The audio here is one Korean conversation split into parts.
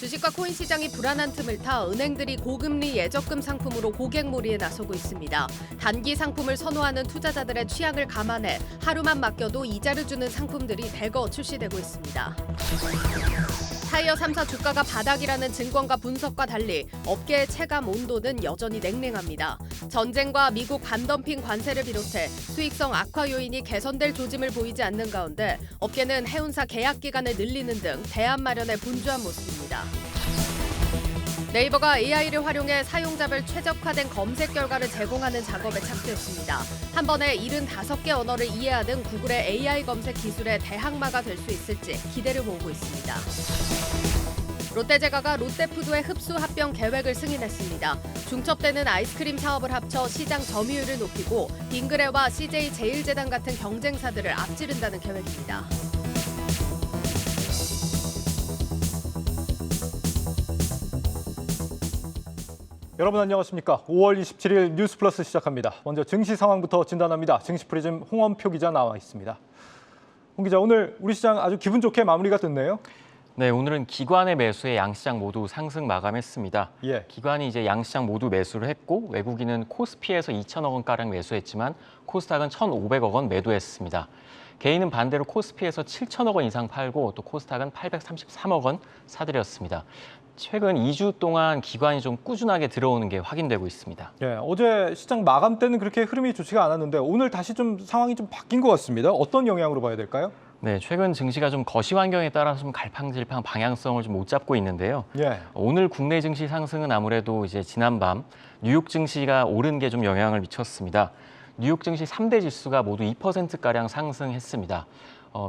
주식과 코인 시장이 불안한 틈을 타 은행들이 고금리 예적금 상품으로 고객몰이에 나서고 있습니다. 단기 상품을 선호하는 투자자들의 취향을 감안해 하루만 맡겨도 이자를 주는 상품들이 대거 출시되고 있습니다. 타이어 3사 주가가 바닥이라는 증권가 분석과 달리 업계의 체감 온도는 여전히 냉랭합니다. 전쟁과 미국 반덤핑 관세를 비롯해 수익성 악화 요인이 개선될 조짐을 보이지 않는 가운데 업계는 해운사 계약 기간을 늘리는 등 대안 마련에 분주한 모습입니다. 네이버가 AI를 활용해 사용자별 최적화된 검색 결과를 제공하는 작업에 착수했습니다. 한 번에 75개 언어를 이해하는 구글의 AI 검색 기술의 대항마가 될 수 있을지 기대를 모으고 있습니다. 롯데제과가 롯데푸드의 흡수 합병 계획을 승인했습니다. 중첩되는 아이스크림 사업을 합쳐 시장 점유율을 높이고 빙그레와 CJ제일제당 같은 경쟁사들을 앞지른다는 계획입니다. 여러분 안녕하십니까. 5월 27일 뉴스플러스 시작합니다. 먼저 증시 상황부터 진단합니다. 증시프리즘 홍원표 기자 나와 있습니다. 홍 기자, 오늘 우리 시장 아주 기분 좋게 마무리가 됐네요. 네, 오늘은 기관의 매수에 양시장 모두 상승 마감했습니다. 예. 기관이 이제 양시장 모두 매수를 했고 외국인은 코스피에서 2천억 원가량 매수했지만 코스닥은 1,500억 원 매도했습니다. 개인은 반대로 코스피에서 7천억 원 이상 팔고 또 코스닥은 833억 원 사들였습니다. 최근 2주 동안 기관이 좀 꾸준하게 들어오는 게 확인되고 있습니다. 예, 어제 시장 마감 때는 그렇게 흐름이 좋지가 않았는데 오늘 다시 좀 상황이 좀 바뀐 것 같습니다. 어떤 영향으로 봐야 될까요? 네, 최근 증시가 좀 거시 환경에 따라서 좀 갈팡질팡 방향성을 좀 못 잡고 있는데요. 예. 오늘 국내 증시 상승은 아무래도 이제 지난밤 뉴욕 증시가 오른 게 좀 영향을 미쳤습니다. 뉴욕 증시 3대 지수가 모두 2%가량 상승했습니다.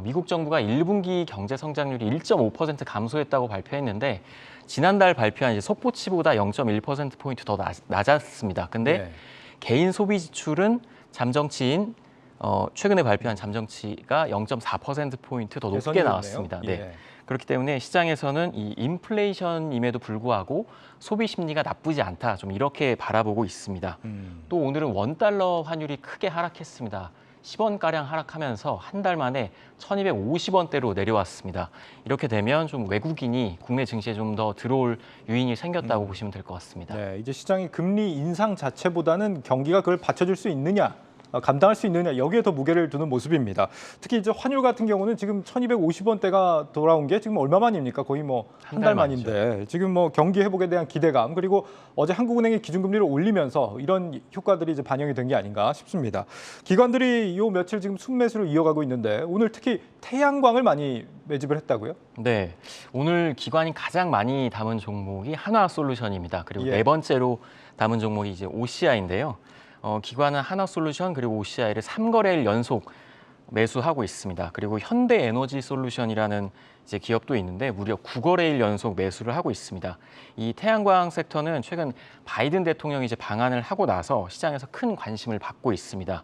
미국 정부가 1분기 경제 성장률이 1.5% 감소했다고 발표했는데 지난달 발표한 이제 속보치보다 0.1%포인트 더 낮았습니다. 근데 예. 개인 소비 지출은 잠정치인 최근에 발표한 잠정치가 0.4%포인트 더 높게 개선이 나왔습니다. 됐네요. 네. 예. 그렇기 때문에 시장에서는 이 인플레이션임에도 불구하고 소비 심리가 나쁘지 않다, 좀 이렇게 바라보고 있습니다. 또 오늘은 원달러 환율이 크게 하락했습니다. 10원가량 하락하면서 한 달 만에 1,250원대로 내려왔습니다. 이렇게 되면 좀 외국인이 국내 증시에 좀 더 들어올 요인이 생겼다고 보시면 될 것 같습니다. 네, 이제 시장이 금리 인상 자체보다는 경기가 그걸 받쳐줄 수 있느냐, 감당할 수 있느냐, 여기에 더 무게를 두는 모습입니다. 특히 이제 환율 같은 경우는 지금 1,250원대가 돌아온 게 지금 얼마 만입니까? 거의 뭐 한 달 만인데 지금 뭐 경기 회복에 대한 기대감, 그리고 어제 한국은행이 기준금리를 올리면서 이런 효과들이 이제 반영이 된 게 아닌가 싶습니다. 기관들이 요 며칠 지금 순매수를 이어가고 있는데 오늘 특히 태양광을 많이 매집을 했다고요? 네, 오늘 기관이 가장 많이 담은 종목이 한화솔루션입니다. 그리고 예. 네 번째로 담은 종목이 이제 OCI인데요. 기관은 한화솔루션 그리고 OCI를 3거래일 연속 매수하고 있습니다. 그리고 현대에너지솔루션이라는 이제 기업도 있는데 무려 9거래일 연속 매수를 하고 있습니다. 이 태양광 섹터는 최근 바이든 대통령이 이제 방한을 하고 나서 시장에서 큰 관심을 받고 있습니다.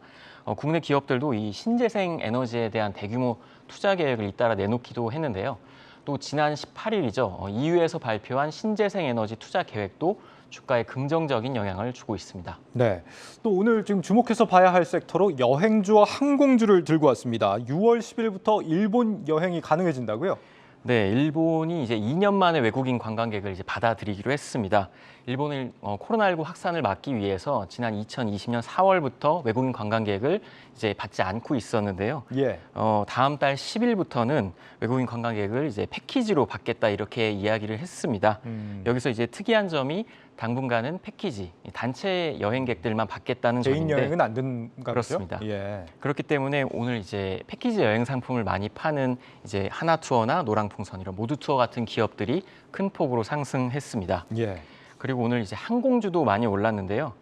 국내 기업들도 이 신재생 에너지에 대한 대규모 투자 계획을 잇따라 내놓기도 했는데요. 또 지난 18일이죠. EU에서 발표한 신재생 에너지 투자 계획도 주가에 긍정적인 영향을 주고 있습니다. 네, 또 오늘 지금 주목해서 봐야 할 섹터로 여행주와 항공주를 들고 왔습니다. 6월 10일부터 일본 여행이 가능해진다고요? 네, 일본이 이제 2년 만에 외국인 관광객을 이제 받아들이기로 했습니다. 일본은 코로나19 확산을 막기 위해서 지난 2020년 4월부터 외국인 관광객을 이제 받지 않고 있었는데요. 예. 다음 달 10일부터는 외국인 관광객을 이제 패키지로 받겠다 이렇게 이야기를 했습니다. 여기서 이제 특이한 점이 당분간은 패키지, 단체 여행객들만 받겠다는 개인 점인데 여행은 안 된가 그렇습니다. 보죠? 예. 그렇기 때문에 오늘 이제 패키지 여행 상품을 많이 파는 이제 하나투어나 노랑풍선 이런 모두투어 같은 기업들이 큰 폭으로 상승했습니다. 예. 그리고 오늘 이제 항공주도 많이 올랐는데요.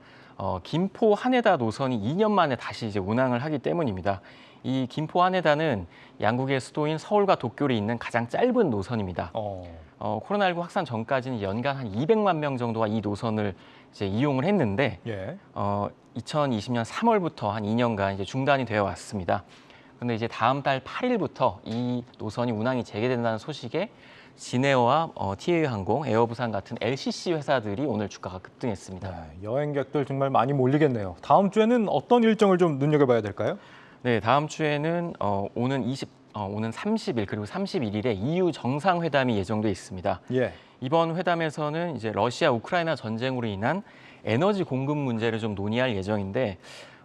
김포 하네다 노선이 2년 만에 다시 이제 운항을 하기 때문입니다. 이 김포 하네다는 양국의 수도인 서울과 도쿄를 잇는 가장 짧은 노선입니다. 코로나19 확산 전까지는 연간 한 200만 명 정도가 이 노선을 이제 이용을 했는데 예. 2020년 3월부터 한 2년간 이제 중단이 되어 왔습니다. 그런데 이제 다음 달 8일부터 이 노선이 운항이 재개된다는 소식에 진에어와 TA항공, 에어부산 같은 LCC 회사들이 오늘 주가가 급등했습니다. 네, 여행객들 정말 많이 몰리겠네요. 다음 주에는 어떤 일정을 좀 눈여겨봐야 될까요? 네, 다음 주에는 오는 30일 그리고 31일에 EU 정상회담이 예정돼 있습니다. 예. 이번 회담에서는 이제 러시아 우크라이나 전쟁으로 인한 에너지 공급 문제를 좀 논의할 예정인데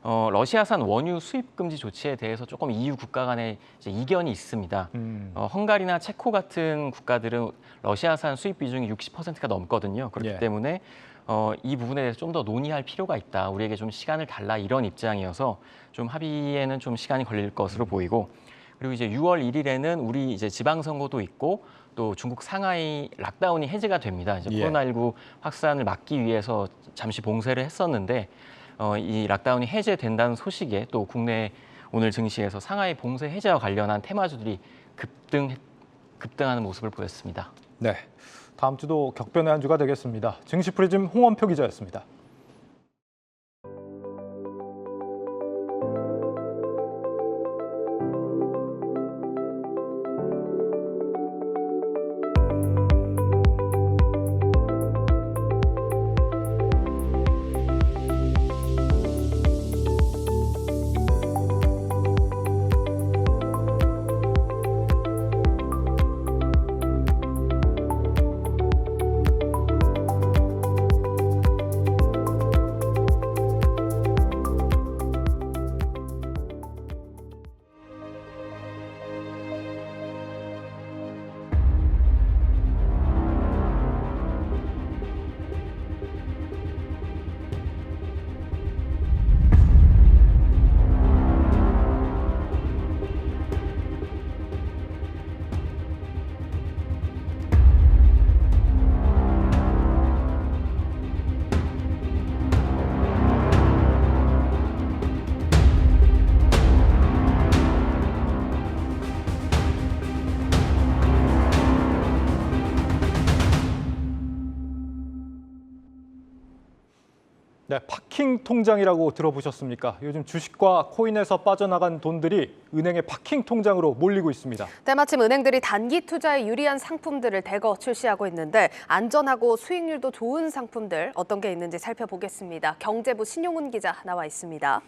러시아산 원유 수입 금지 조치에 대해서 조금 EU 국가 간에 이제 이견이 있습니다. 헝가리나 체코 같은 국가들은 러시아산 수입 비중이 60%가 넘거든요. 그렇기 예. 때문에 이 부분에 대해서 좀 더 논의할 필요가 있다. 우리에게 좀 시간을 달라 이런 입장이어서 좀 합의에는 좀 시간이 걸릴 것으로 보이고 그리고 이제 6월 1일에는 우리 이제 지방선거도 있고 또 중국 상하이 락다운이 해제가 됩니다. 이제 예. 코로나19 확산을 막기 위해서 잠시 봉쇄를 했었는데 이 락다운이 해제된다는 소식에 또 국내 오늘 증시에서 상하이 봉쇄 해제와 관련한 테마주들이 급등하는 모습을 보였습니다. 네, 다음 주도 격변의 한 주가 되겠습니다. 증시 프리즘 홍원표 기자였습니다. 네, 파킹 통장이라고 들어보셨습니까? 요즘 주식과 코인에서 빠져나간 돈들이 은행의 파킹 통장으로 몰리고 있습니다. 때마침 은행들이 단기 투자에 유리한 상품들을 대거 출시하고 있는데 안전하고 수익률도 좋은 상품들 어떤 게 있는지 살펴보겠습니다. 경제부 신용훈 기자 나와 있습니다.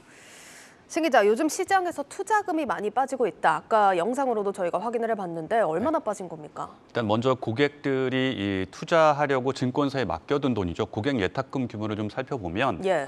신 기자, 요즘 시장에서 투자금이 많이 빠지고 있다. 아까 영상으로도 저희가 확인을 해봤는데 얼마나 빠진 겁니까? 일단 먼저 고객들이 이 투자하려고 증권사에 맡겨둔 돈이죠. 고객 예탁금 규모를 좀 살펴보면 예.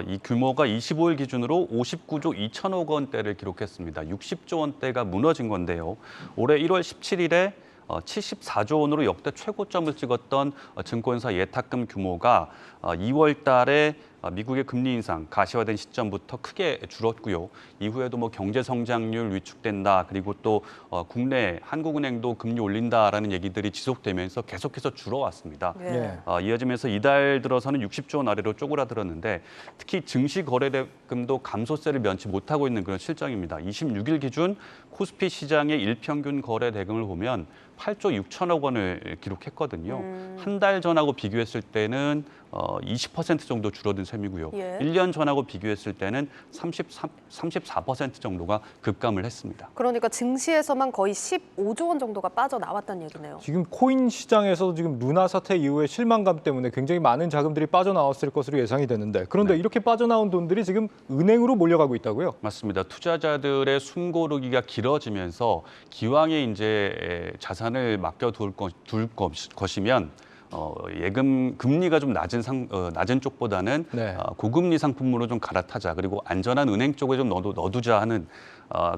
이 규모가 25일 기준으로 59조 2천억 원대를 기록했습니다. 60조 원대가 무너진 건데요. 올해 1월 17일에 74조 원으로 역대 최고점을 찍었던 증권사 예탁금 규모가 2월 달에 미국의 금리 인상 가시화된 시점부터 크게 줄었고요. 이후에도 뭐 경제 성장률 위축된다. 그리고 또 국내 한국은행도 금리 올린다라는 얘기들이 지속되면서 계속해서 줄어왔습니다. 예. 이어지면서 이달 들어서는 60조 원 아래로 쪼그라들었는데 특히 증시 거래대금도 감소세를 면치 못하고 있는 그런 실정입니다. 26일 기준 코스피 시장의 일평균 거래 대금을 보면 8조 6천억 원을 기록했거든요. 한 달 전하고 비교했을 때는 20% 정도 줄어든 셈이고요. 예. 1년 전하고 비교했을 때는 34% 정도가 급감을 했습니다. 그러니까 증시에서만 거의 15조 원 정도가 빠져나왔다는 얘기네요. 지금 코인 시장에서도 지금 루나 사태 이후에 실망감 때문에 굉장히 많은 자금들이 빠져나왔을 것으로 예상이 되는데 그런데 네. 이렇게 빠져나온 돈들이 지금 은행으로 몰려가고 있다고요? 맞습니다. 투자자들의 숨고르기가 길어지면서 기왕에 이제 자산을 맡겨둘 것이면 예금 금리가 좀 낮은 쪽보다는 네. 고금리 상품으로 좀 갈아타자. 그리고 안전한 은행 쪽에 좀 넣어두자 하는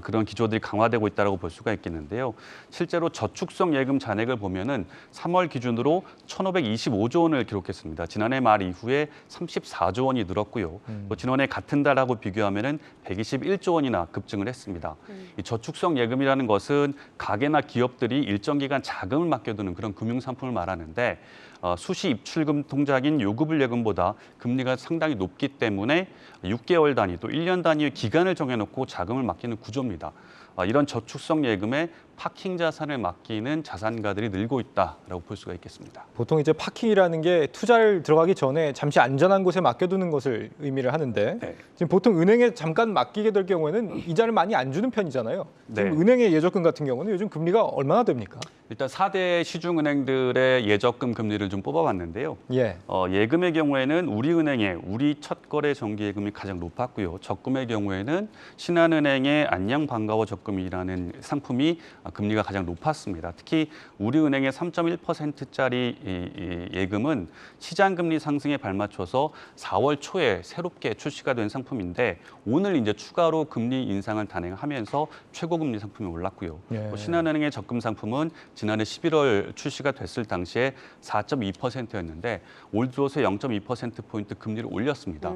그런 기조들이 강화되고 있다고 볼 수가 있겠는데요. 실제로 저축성 예금 잔액을 보면은 3월 기준으로 1,525조 원을 기록했습니다. 지난해 말 이후에 34조 원이 늘었고요. 또 지난해 같은 달하고 비교하면은 121조 원이나 급증을 했습니다. 이 저축성 예금이라는 것은 가계나 기업들이 일정 기간 자금을 맡겨두는 그런 금융 상품을 말하는데 수시 입출금 통장인 요구불 예금보다 금리가 상당히 높기 때문에 6개월 단위 또 1년 단위의 기간을 정해놓고 자금을 맡기는 구조입니다. 이런 저축성 예금에 파킹 자산을 맡기는 자산가들이 늘고 있다라고 볼 수가 있겠습니다. 보통 이제 파킹이라는 게 투자를 들어가기 전에 잠시 안전한 곳에 맡겨두는 것을 의미를 하는데 네. 지금 보통 은행에 잠깐 맡기게 될 경우에는 이자를 많이 안 주는 편이잖아요. 지금 네. 은행의 예적금 같은 경우는 요즘 금리가 얼마나 됩니까? 일단 4대 시중은행들의 예적금 금리를 은행을 좀 뽑아봤는데요. 예. 예금의 경우에는 우리은행의 우리 첫거래 정기예금이 가장 높았고요. 적금의 경우에는 신한은행의 안녕 반가워 적금이라는 상품이 금리가 가장 높았습니다. 특히 우리은행의 3.1%짜리 예금은 시장금리 상승에 발맞춰서 4월 초에 새롭게 출시가 된 상품인데 오늘 이제 추가로 금리 인상을 단행하면서 최고금리 상품이 올랐고요. 예. 신한은행의 적금 상품은 지난해 11월 출시가 됐을 당시에 4.2%였는데 올 들어서 0.2%포인트 금리를 올렸습니다.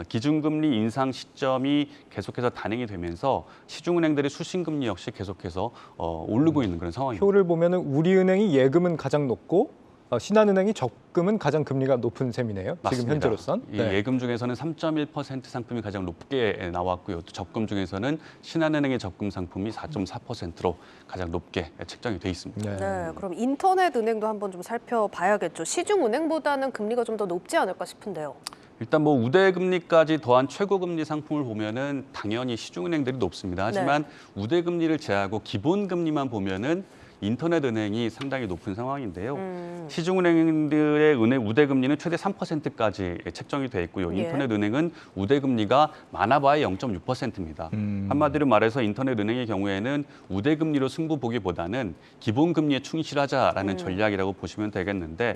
기준금리 인상 시점이 계속해서 단행이 되면서 시중은행들의 수신금리 역시 계속해서 오르고 있는 그런 상황입니다. 표를 보면은 우리은행이 예금은 가장 높고 신한은행이 적금은 가장 금리가 높은 셈이네요. 맞습니다. 지금 현재로선. 이 예금 중에서는 3.1% 상품이 가장 높게 나왔고요. 또 적금 중에서는 신한은행의 적금 상품이 4.4%로 가장 높게 책정이 돼 있습니다. 네, 그럼 인터넷 은행도 한번 좀 살펴봐야겠죠. 시중 은행보다는 금리가 좀 더 높지 않을까 싶은데요. 일단 뭐 우대금리까지 더한 최고금리 상품을 보면은 당연히 시중은행들이 높습니다. 하지만 우대금리를 제하고 기본금리만 보면은 인터넷 은행이 상당히 높은 상황인데요. 시중은행들의 우대금리는 최대 3%까지 책정이 돼 있고요. 인터넷 은행은 우대금리가 많아봐야 0.6%입니다. 한마디로 말해서 인터넷 은행의 경우에는 우대금리로 승부 보기보다는 기본금리에 충실하자라는 전략이라고 보시면 되겠는데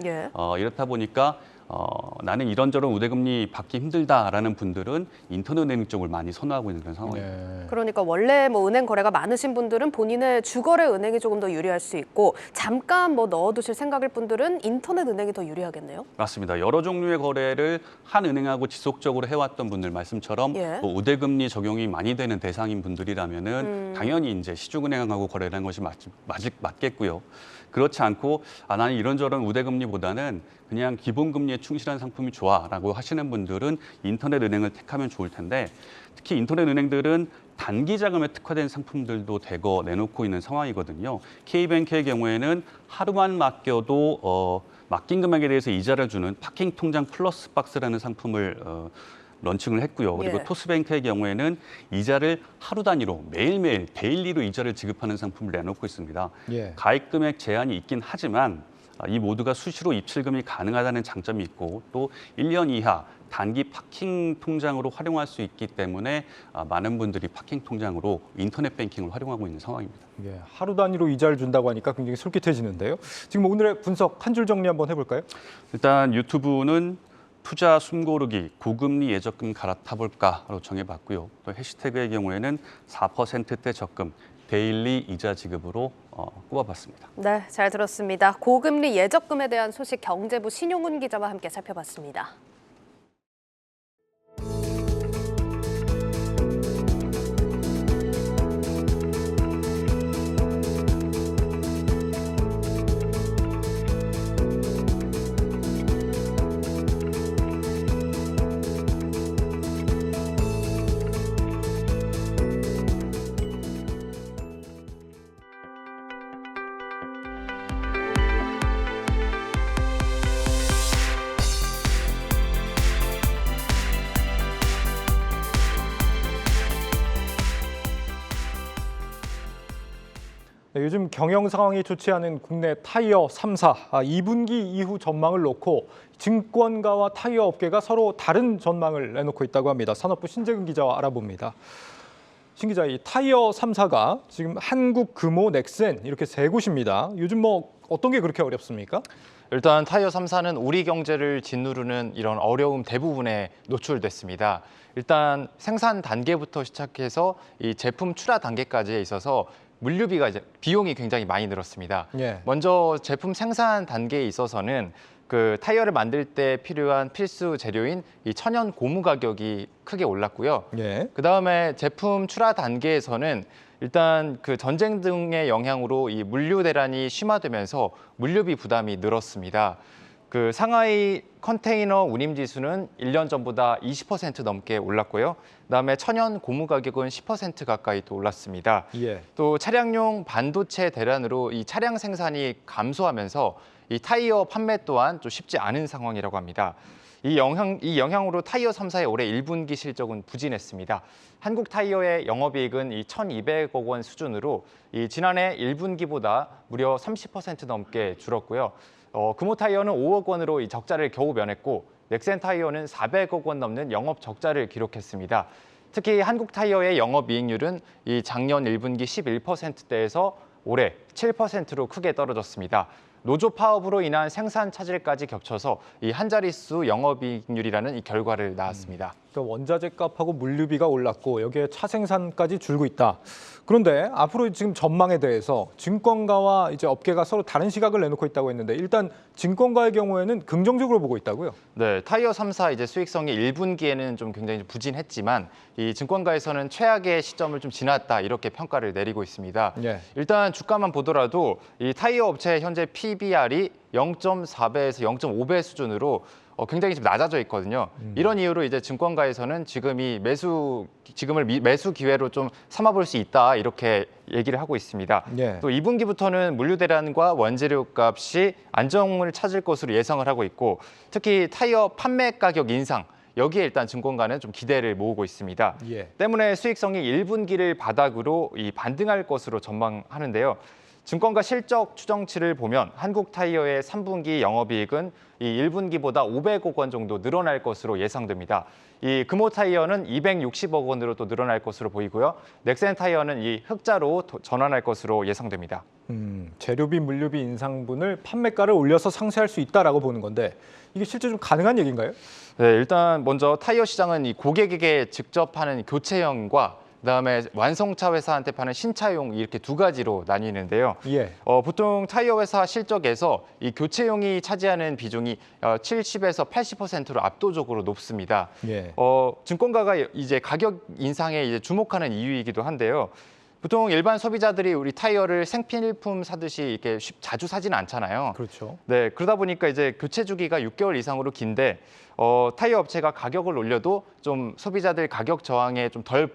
이렇다 보니까 나는 이런저런 우대금리 받기 힘들다라는 분들은 인터넷 은행 쪽을 많이 선호하고 있는 그런 상황입니다. 그러니까 원래 뭐 은행 거래가 많으신 분들은 본인의 주거래 은행이 조금 더 유리할 수 있고 잠깐 뭐 넣어두실 생각일 분들은 인터넷 은행이 더 유리하겠네요. 맞습니다. 여러 종류의 거래를 한 은행하고 지속적으로 해왔던 분들 말씀처럼 뭐 우대금리 적용이 많이 되는 대상인 분들이라면은 당연히 이제 시중은행하고 거래를 하는 것이 맞겠고요. 그렇지 않고 나는 이런저런 우대금리보다는 그냥 기본금리에 충실한 상품이 좋아라고 하시는 분들은 인터넷 은행을 택하면 좋을 텐데 특히 인터넷 은행들은 단기 자금에 특화된 상품들도 대거 내놓고 있는 상황이거든요. K뱅크의 경우에는 하루만 맡겨도 맡긴 금액에 대해서 이자를 주는 파킹 통장 플러스 박스라는 상품을 런칭을 했고요. 그리고 토스뱅크의 경우에는 이자를 하루 단위로 매일매일 데일리로 이자를 지급하는 상품을 내놓고 있습니다. 가입 금액 제한이 있긴 하지만 이 모두가 수시로 입출금이 가능하다는 장점이 있고 또 1년 이하 단기 파킹 통장으로 활용할 수 있기 때문에 많은 분들이 파킹 통장으로 인터넷 뱅킹을 활용하고 있는 상황입니다. 하루 단위로 이자를 준다고 하니까 굉장히 솔깃해지는데요. 지금 오늘의 분석 한 줄 정리 한번 해볼까요? 일단 유튜브는 투자 숨고르기 고금리 예적금 갈아타볼까로 정해봤고요. 또 해시태그의 경우에는 4%대 적금 데일리 이자 지급으로 꼽아봤습니다. 네, 잘 들었습니다. 고금리 예적금에 대한 소식 경제부 신용훈 기자와 함께 살펴봤습니다. 요즘 경영 상황이 좋지 않은 국내 타이어 3사 2분기 이후 전망을 놓고 증권가와 타이어 업계가 서로 다른 전망을 내놓고 있다고 합니다. 산업부 신재근 기자와 알아봅니다. 신 기자, 이 타이어 3사가 지금 한국, 금호, 넥센 이렇게 세 곳입니다. 요즘 뭐 어떤 게 그렇게 어렵습니까? 일단 타이어 3사는 우리 경제를 짓누르는 이런 어려움 대부분에 노출됐습니다. 일단 생산 단계부터 시작해서 이 제품 출하 단계까지에 있어서 물류비가 이제 비용이 굉장히 많이 늘었습니다. 먼저 제품 생산 단계에 있어서는 그 타이어를 만들 때 필요한 필수 재료인 이 천연 고무 가격이 크게 올랐고요. 그 다음에 제품 출하 단계에서는 일단 그 전쟁 등의 영향으로 이 물류 대란이 심화되면서 물류비 부담이 늘었습니다. 그 상하이 컨테이너 운임 지수는 1년 전보다 20% 넘게 올랐고요. 그다음에 천연 고무 가격은 10% 가까이 또 올랐습니다. 또 차량용 반도체 대란으로 이 차량 생산이 감소하면서 이 타이어 판매 또한 좀 쉽지 않은 상황이라고 합니다. 이 영향으로 타이어 3사의 올해 1분기 실적은 부진했습니다. 한국 타이어의 영업이익은 이 1,200억 원 수준으로 이 지난해 1분기보다 무려 30% 넘게 줄었고요. 금호 타이어는 5억 원으로 이 적자를 겨우 면했고 넥센 타이어는 400억 원 넘는 영업 적자를 기록했습니다. 특히 한국 타이어의 영업이익률은 이 작년 1분기 11%대에서 올해 7%로 크게 떨어졌습니다. 노조 파업으로 인한 생산 차질까지 겹쳐서 이 한 자릿수 영업이익률이라는 이 결과를 낳았습니다. 그러니까 원자재 값하고 물류비가 올랐고 여기에 차 생산까지 줄고 있다. 그런데 앞으로 지금 전망에 대해서 증권가와 이제 업계가 서로 다른 시각을 내놓고 있다고 했는데 일단 증권가의 경우에는 긍정적으로 보고 있다고요? 네, 타이어 3사 이제 수익성이 1분기에는 좀 굉장히 부진했지만 이 증권가에서는 최악의 시점을 좀 지났다 이렇게 평가를 내리고 있습니다. 예. 일단 주가만 보더라도 이 타이어 업체의 현재 PBR이 0.4배에서 0.5배 수준으로 굉장히 좀 낮아져 있거든요. 이런 이유로 이제 증권가에서는 지금이 지금을 매수 기회로 좀 삼아볼 수 있다 이렇게 얘기를 하고 있습니다. 예. 또 2분기부터는 물류 대란과 원재료 값이 안정을 찾을 것으로 예상을 하고 있고 특히 타이어 판매 가격 인상 여기에 일단 증권가는 좀 기대를 모으고 있습니다. 예. 때문에 수익성이 1분기를 바닥으로 반등할 것으로 전망하는데요. 증권가 실적 추정치를 보면 한국 타이어의 3분기 영업이익은 이 1분기보다 500억 원 정도 늘어날 것으로 예상됩니다. 이 금호 타이어는 260억 원으로 또 늘어날 것으로 보이고요. 넥센 타이어는 이 흑자로 전환할 것으로 예상됩니다. 재료비, 물류비 인상분을 판매가를 올려서 상쇄할 수 있다라고 보는 건데 이게 실제 좀 가능한 얘기인가요? 네, 일단 먼저 타이어 시장은 이 고객에게 직접 하는 교체형과 그다음에 완성차 회사한테 파는 신차용 이렇게 두 가지로 나뉘는데요. 예. 보통 타이어 회사 실적에서 이 교체용이 차지하는 비중이 70에서 80%로 압도적으로 높습니다. 예. 증권가가 이제 가격 인상에 이제 주목하는 이유이기도 한데요. 보통 일반 소비자들이 우리 타이어를 생필품 사듯이 이렇게 자주 사지는 않잖아요. 그렇죠. 네, 그러다 보니까 이제 교체 주기가 6개월 이상으로 긴데 타이어 업체가 가격을 올려도 좀 소비자들 가격 저항에 좀 덜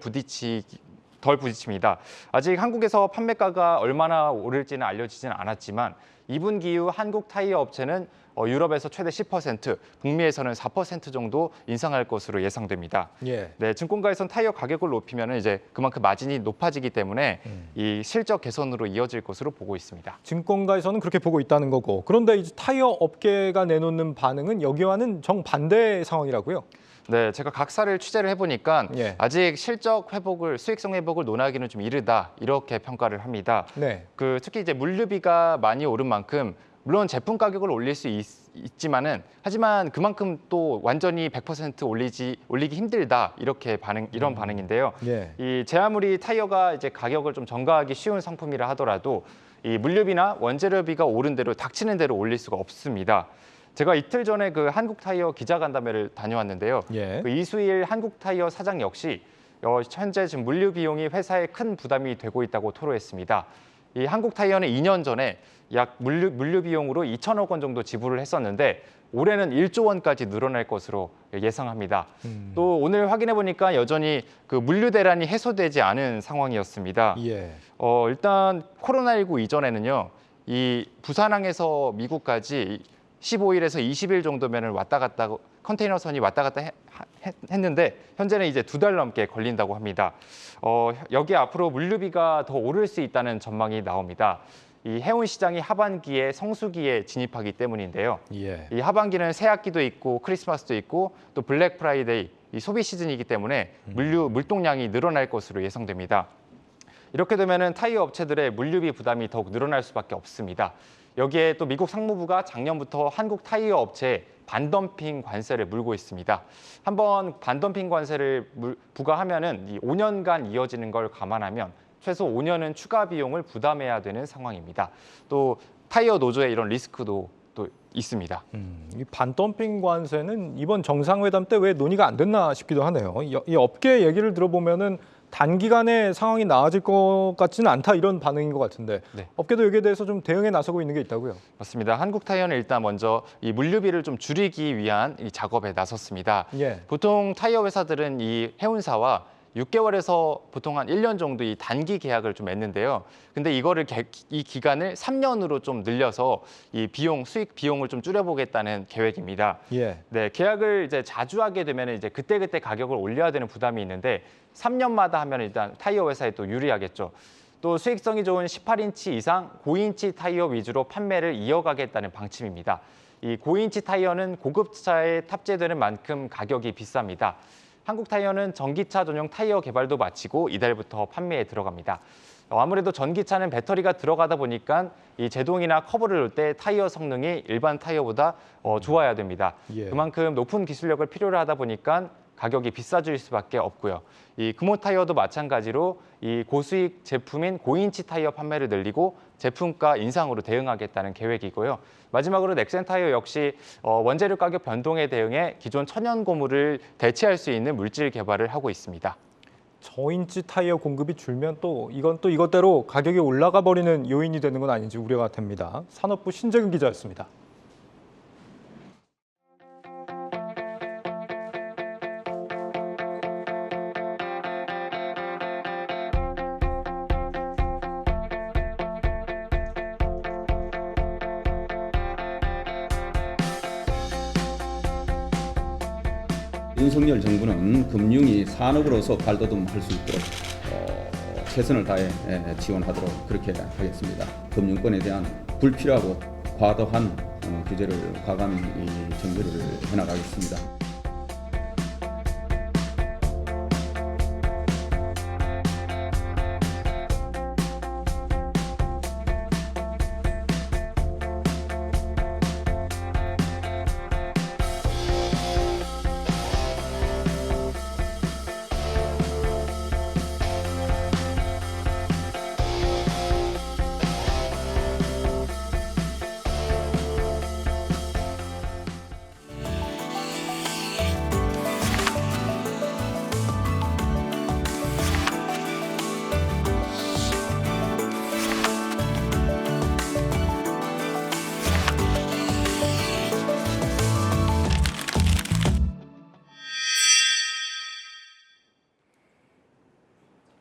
부딪힙니다. 아직 한국에서 판매가가 얼마나 오를지는 알려지지는 않았지만 2분기 이후 한국 타이어 업체는 유럽에서 최대 10%, 북미에서는 4% 정도 인상할 것으로 예상됩니다. 예. 네, 증권가에선 타이어 가격을 높이면 이제 그만큼 마진이 높아지기 때문에 이 실적 개선으로 이어질 것으로 보고 있습니다. 증권가에서는 그렇게 보고 있다는 거고 그런데 이제 타이어 업계가 내놓는 반응은 여기와는 정반대 상황이라고요? 네, 제가 각사를 취재를 해보니까 예. 아직 실적 회복을, 수익성 회복을 논하기는 좀 이르다 이렇게 평가를 합니다. 네. 특히 이제 물류비가 많이 오른 만큼 물론 제품 가격을 올릴 수 있지만은 하지만 그만큼 또 완전히 100% 올리기 힘들다 이렇게 이런 반응인데요. 예. 이 제아무리 타이어가 이제 가격을 좀 전가하기 쉬운 상품이라 하더라도 이 물류비나 원재료비가 오른 대로 닥치는 대로 올릴 수가 없습니다. 제가 이틀 전에 그 한국 타이어 기자간담회를 다녀왔는데요. 예. 그 이수일 한국 타이어 사장 역시 현재 지금 물류 비용이 회사에 큰 부담이 되고 있다고 토로했습니다. 이 한국 타이어는 2년 전에 약 물류 비용으로 2천억 원 정도 지불을 했었는데 올해는 1조 원까지 늘어날 것으로 예상합니다. 또 오늘 확인해 보니까 여전히 그 물류 대란이 해소되지 않은 상황이었습니다. 예. 일단 코로나19 이전에는요, 이 부산항에서 미국까지 15일에서 20일 정도면은 컨테이너선이 왔다 갔다 했는데 현재는 이제 2달 넘게 걸린다고 합니다. 여기 앞으로 물류비가 더 오를 수 있다는 전망이 나옵니다. 이 해운 시장이 하반기에 성수기에 진입하기 때문인데요. 예. 이 하반기는 새학기도 있고 크리스마스도 있고 또 블랙 프라이데이 이 소비 시즌이기 때문에 물동량이 늘어날 것으로 예상됩니다. 이렇게 되면은 타이어 업체들의 물류비 부담이 더욱 늘어날 수밖에 없습니다. 여기에 또 미국 상무부가 작년부터 한국 타이어 업체에 반덤핑 관세를 물고 있습니다. 한번 반덤핑 관세를 부과하면은 이 5년간 이어지는 걸 감안하면 최소 5년은 추가 비용을 부담해야 되는 상황입니다. 또 타이어 노조의 이런 리스크도 또 있습니다. 이 반덤핑 관세는 이번 정상회담 때 왜 논의가 안 됐나 싶기도 하네요. 이 업계 얘기를 들어보면은 단기간에 상황이 나아질 것 같지는 않다 이런 반응인 것 같은데 네. 업계도 여기에 대해서 좀 대응에 나서고 있는 게 있다고요? 맞습니다. 한국 타이어는 일단 먼저 이 물류비를 좀 줄이기 위한 이 작업에 나섰습니다. 예. 보통 타이어 회사들은 이 해운사와 6개월에서 보통 한 1년 정도 이 단기 계약을 좀 맺는데요. 근데 이 기간을 3년으로 좀 늘려서 이 수익 비용을 좀 줄여보겠다는 계획입니다. 예. 네, 계약을 이제 자주 하게 되면 이제 그때그때 가격을 올려야 되는 부담이 있는데 3년마다 하면 일단 타이어 회사에 또 유리하겠죠. 또 수익성이 좋은 18인치 이상 고인치 타이어 위주로 판매를 이어가겠다는 방침입니다. 이 고인치 타이어는 고급차에 탑재되는 만큼 가격이 비쌉니다. 한국타이어는 전기차 전용 타이어 개발도 마치고 이달부터 판매에 들어갑니다. 아무래도 전기차는 배터리가 들어가다 보니까 이 제동이나 커브를 놓을 때 타이어 성능이 일반 타이어보다 좋아야 됩니다. 예. 그만큼 높은 기술력을 필요로 하다 보니까 가격이 비싸질 수밖에 없고요. 이 금호 타이어도 마찬가지로 이 고수익 제품인 고인치 타이어 판매를 늘리고 제품가 인상으로 대응하겠다는 계획이고요. 마지막으로 넥센 타이어 역시 원재료 가격 변동에 대응해 기존 천연 고무를 대체할 수 있는 물질 개발을 하고 있습니다. 저인치 타이어 공급이 줄면 또 이것대로 가격이 올라가 버리는 요인이 되는 건 아닌지 우려가 됩니다. 산업부 신재근 기자였습니다. 윤석열 정부는 금융이 산업으로서 발돋움할 수 있도록 최선을 다해 지원하도록 그렇게 하겠습니다. 금융권에 대한 불필요하고 과도한 규제를 과감히 정비를 해나가겠습니다.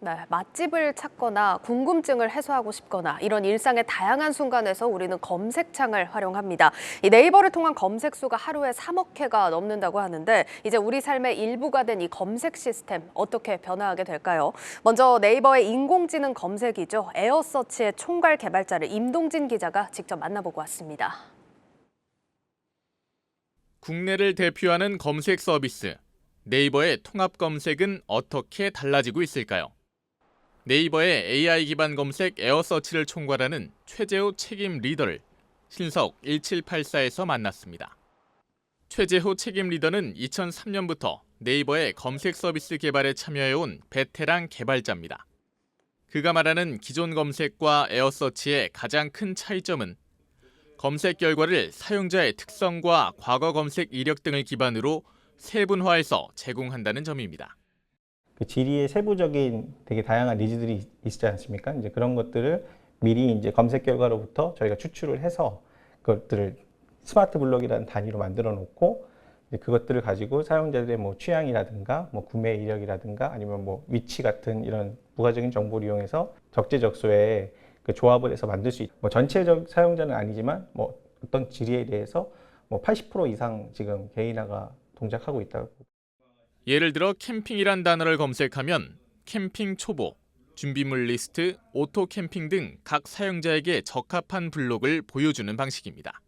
네, 맛집을 찾거나 궁금증을 해소하고 싶거나 이런 일상의 다양한 순간에서 우리는 검색창을 활용합니다. 이 네이버를 통한 검색 수가 하루에 3억 회가 넘는다고 하는데 이제 우리 삶의 일부가 된 이 검색 시스템 어떻게 변화하게 될까요? 먼저 네이버의 인공지능 검색이죠. 에어서치의 총괄 개발자를 임동진 기자가 직접 만나보고 왔습니다. 국내를 대표하는 검색 서비스 네이버의 통합 검색은 어떻게 달라지고 있을까요? 네이버의 AI 기반 검색 에어서치를 총괄하는 최재호 책임 리더를 신석 1784에서 만났습니다. 최재호 책임 리더는 2003년부터 네이버의 검색 서비스 개발에 참여해온 베테랑 개발자입니다. 그가 말하는 기존 검색과 에어서치의 가장 큰 차이점은 검색 결과를 사용자의 특성과 과거 검색 이력 등을 기반으로 세분화해서 제공한다는 점입니다. 그 지리의 세부적인 되게 다양한 니즈들이 있지 않습니까? 이제 그런 것들을 미리 이제 검색 결과로부터 저희가 추출을 해서 그것들을 스마트 블록이라는 단위로 만들어 놓고 그것들을 가지고 사용자들의 뭐 취향이라든가 뭐 구매 이력이라든가 아니면 뭐 위치 같은 이런 부가적인 정보를 이용해서 적재적소에 그 조합을 해서 만들 수 있고 뭐 전체적 사용자는 아니지만 뭐 어떤 지리에 대해서 뭐 80% 이상 지금 개인화가 동작하고 있다고. 예를 들어 캠핑이란 단어를 검색하면 캠핑 초보, 준비물 리스트, 오토 캠핑 등 각 사용자에게 적합한 블록을 보여주는 방식입니다.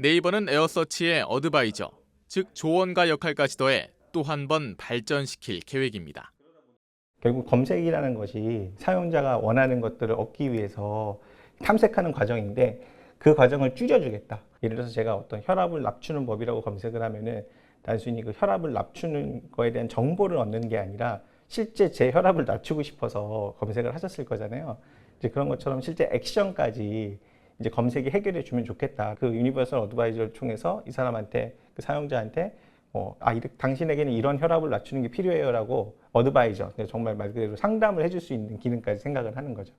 네이버는 에어서치의 어드바이저, 즉 조언가 역할까지 더해 또 한 번 발전시킬 계획입니다. 결국 검색이라는 것이 사용자가 원하는 것들을 얻기 위해서 탐색하는 과정인데 그 과정을 줄여주겠다. 예를 들어서 제가 어떤 혈압을 낮추는 법이라고 검색을 하면은 단순히 그 혈압을 낮추는 거에 대한 정보를 얻는 게 아니라 실제 제 혈압을 낮추고 싶어서 검색을 하셨을 거잖아요. 이제 그런 것처럼 실제 액션까지 이제 검색이 해결해 주면 좋겠다. 그 유니버설 어드바이저를 통해서 이 사람한테 그 사용자한테 당신에게는 이런 혈압을 낮추는 게 필요해요라고 어드바이저, 정말 말 그대로 상담을 해줄 수 있는 기능까지 생각을 하는 거죠.